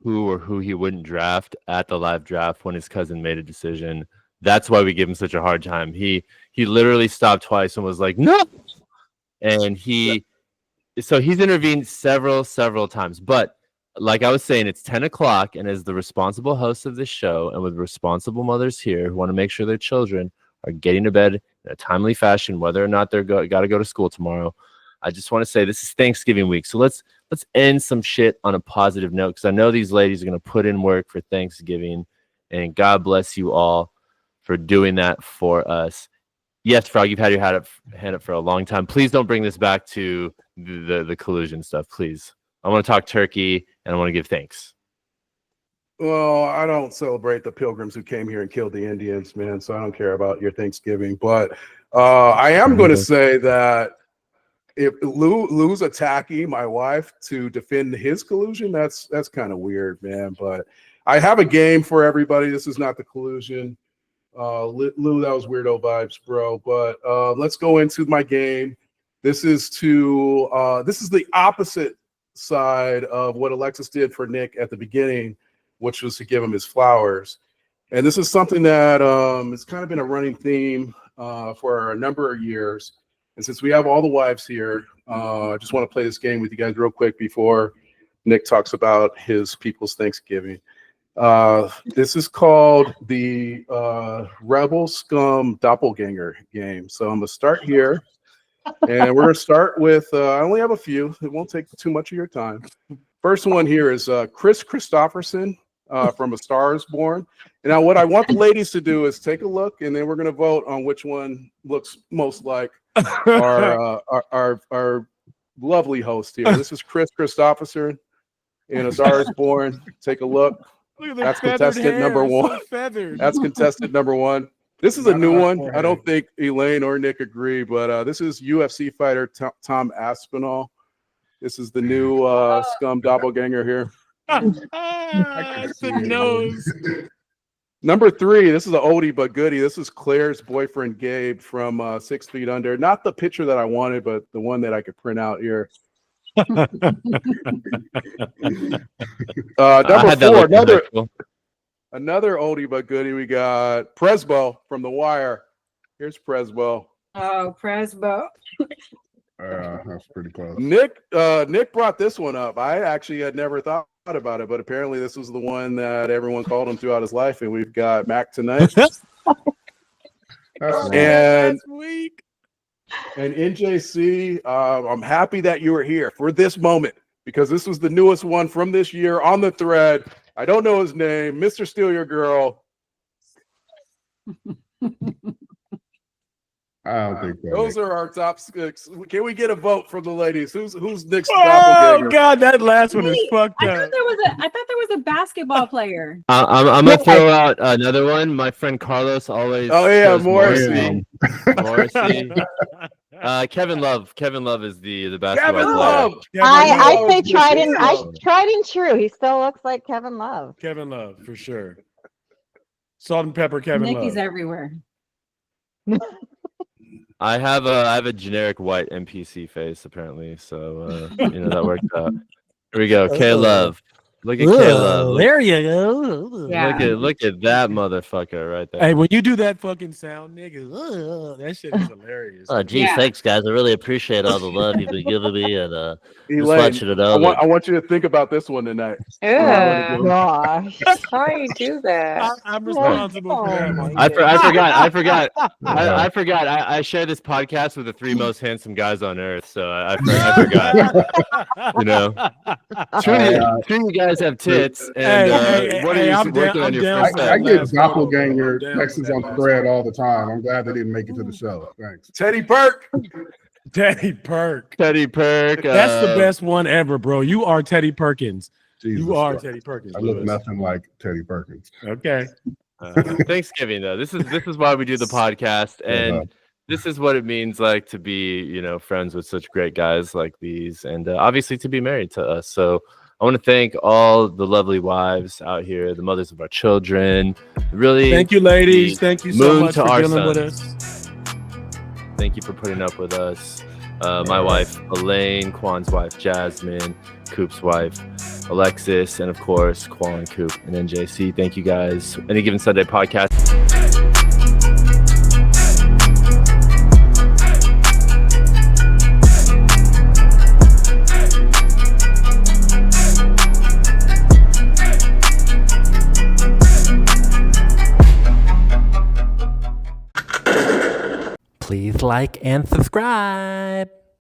who he wouldn't draft at the live draft when his cousin made a decision. That's why we give him such a hard time. He literally stopped twice and was like, no. And he's intervened several times. But like I was saying, it's 10 o'clock, and as the responsible host of this show and with responsible mothers here who want to make sure their children are getting to bed in a timely fashion, whether or not they're got to go to school tomorrow, I just want to say this is Thanksgiving week. So let's end some shit on a positive note, because I know these ladies are going to put in work for Thanksgiving, and God bless you all for doing that for us. Yes, Frog, you've had your hand up for a long time. Please don't bring this back to the collusion stuff, please. I want to talk turkey, and I want to give thanks. Well, I don't celebrate the pilgrims who came here and killed the Indians, man, so I don't care about your Thanksgiving. But I am going to say that if Lou's attacking my wife to defend his collusion, that's kind of weird, man. But I have a game for everybody. This is not the collusion. Lou, that was weirdo vibes, bro. But let's go into my game. This is the opposite side of what Alexis did for Nick at the beginning, which was to give him his flowers. And this is something that it's kind of been a running theme for a number of years. And since we have all the wives here, I just want to play this game with you guys real quick before Nick talks about his people's Thanksgiving. This is called the Rebel Scum Doppelganger game. So I'm gonna start here, and we're gonna start with. I only have a few. It won't take too much of your time. First one here is Chris Christopherson from A Star Is Born. And now, what I want the ladies to do is take a look, and then we're gonna vote on which one looks most like our lovely host here. This is Chris Christopherson in A Star Is Born. Take a look. Look at the That's feathered contestant hair, number it's one. so feathered. That's contestant number one. This is a new one. I don't think Elaine or Nick agree, but this is UFC fighter Tom Aspinall. This is the new Scum Doppelganger here. It's the nose. Number 3, this is an oldie but goodie. This is Claire's boyfriend Gabe from 6 Feet Under. Not the picture that I wanted, but the one that I could print out here. Number 4, another oldie but goodie. We got Presbo from The Wire. Here's Presbo. Oh, Presbo. That's pretty close. Nick brought this one up. I actually had never thought about it, but apparently this was the one that everyone called him throughout his life, and we've got Mac tonight. And NJC, I'm happy that you were here for this moment, because this was the newest one from this year on the thread. I don't know his name, Mr. Steal Your Girl. I don't think that. Those are our top 6. Can we get a vote from the ladies? Who's Nick's Oh doppelganger? God, that last one is fucked I up. thought there was a basketball player. I'm gonna throw out another one. My friend Carlos always. Oh yeah, goes Morrissey. Morrissey. Kevin Love. Kevin Love is the basketball Kevin player. Love. I say tried and true. He still looks like Kevin Love. Kevin Love for sure. Salt and pepper Kevin Nicky's Love. everywhere. I have a generic white NPC face apparently, so that worked out. Here we go, K Love. Look at K Love. There you go. Yeah. Look at that motherfucker right there. Hey, when you do that fucking sound, nigga, that shit is hilarious. Oh, geez, Yeah. thanks, guys. I really appreciate all the love you've been giving me, and just Elaine, want you to know I want you to think about this one tonight. Yeah. Gosh. How do you do that? I'm responsible for that one. I forgot. I share this podcast with the 3 most handsome guys on earth, so I forgot. Two of you guys have tits, and what are you working on your first I set? get doppelganger texts on thread all the time. I'm glad they didn't make it to the show. Thanks. Teddy Perk. Teddy Perk. Teddy Perk. That's the best one ever, bro. You are Teddy Perkins. Jesus You are Christ. Teddy Perkins. I look Lewis. nothing like Teddy Perkins. Okay. Thanksgiving though. This is why we do the podcast, and this is what it means like to be, friends with such great guys like these, and obviously to be married to us. So I want to thank all the lovely wives out here, the mothers of our children. Really, Thank you, ladies. Thank you so moon much to for our dealing with sons. us. Thank you for putting up with us. My wife, Elaine, Quan's wife, Jasmine, Coop's wife, Alexis, and of course, Quan, Coop, and NJC. Thank you guys. Any Given Sunday podcast. Please like and subscribe.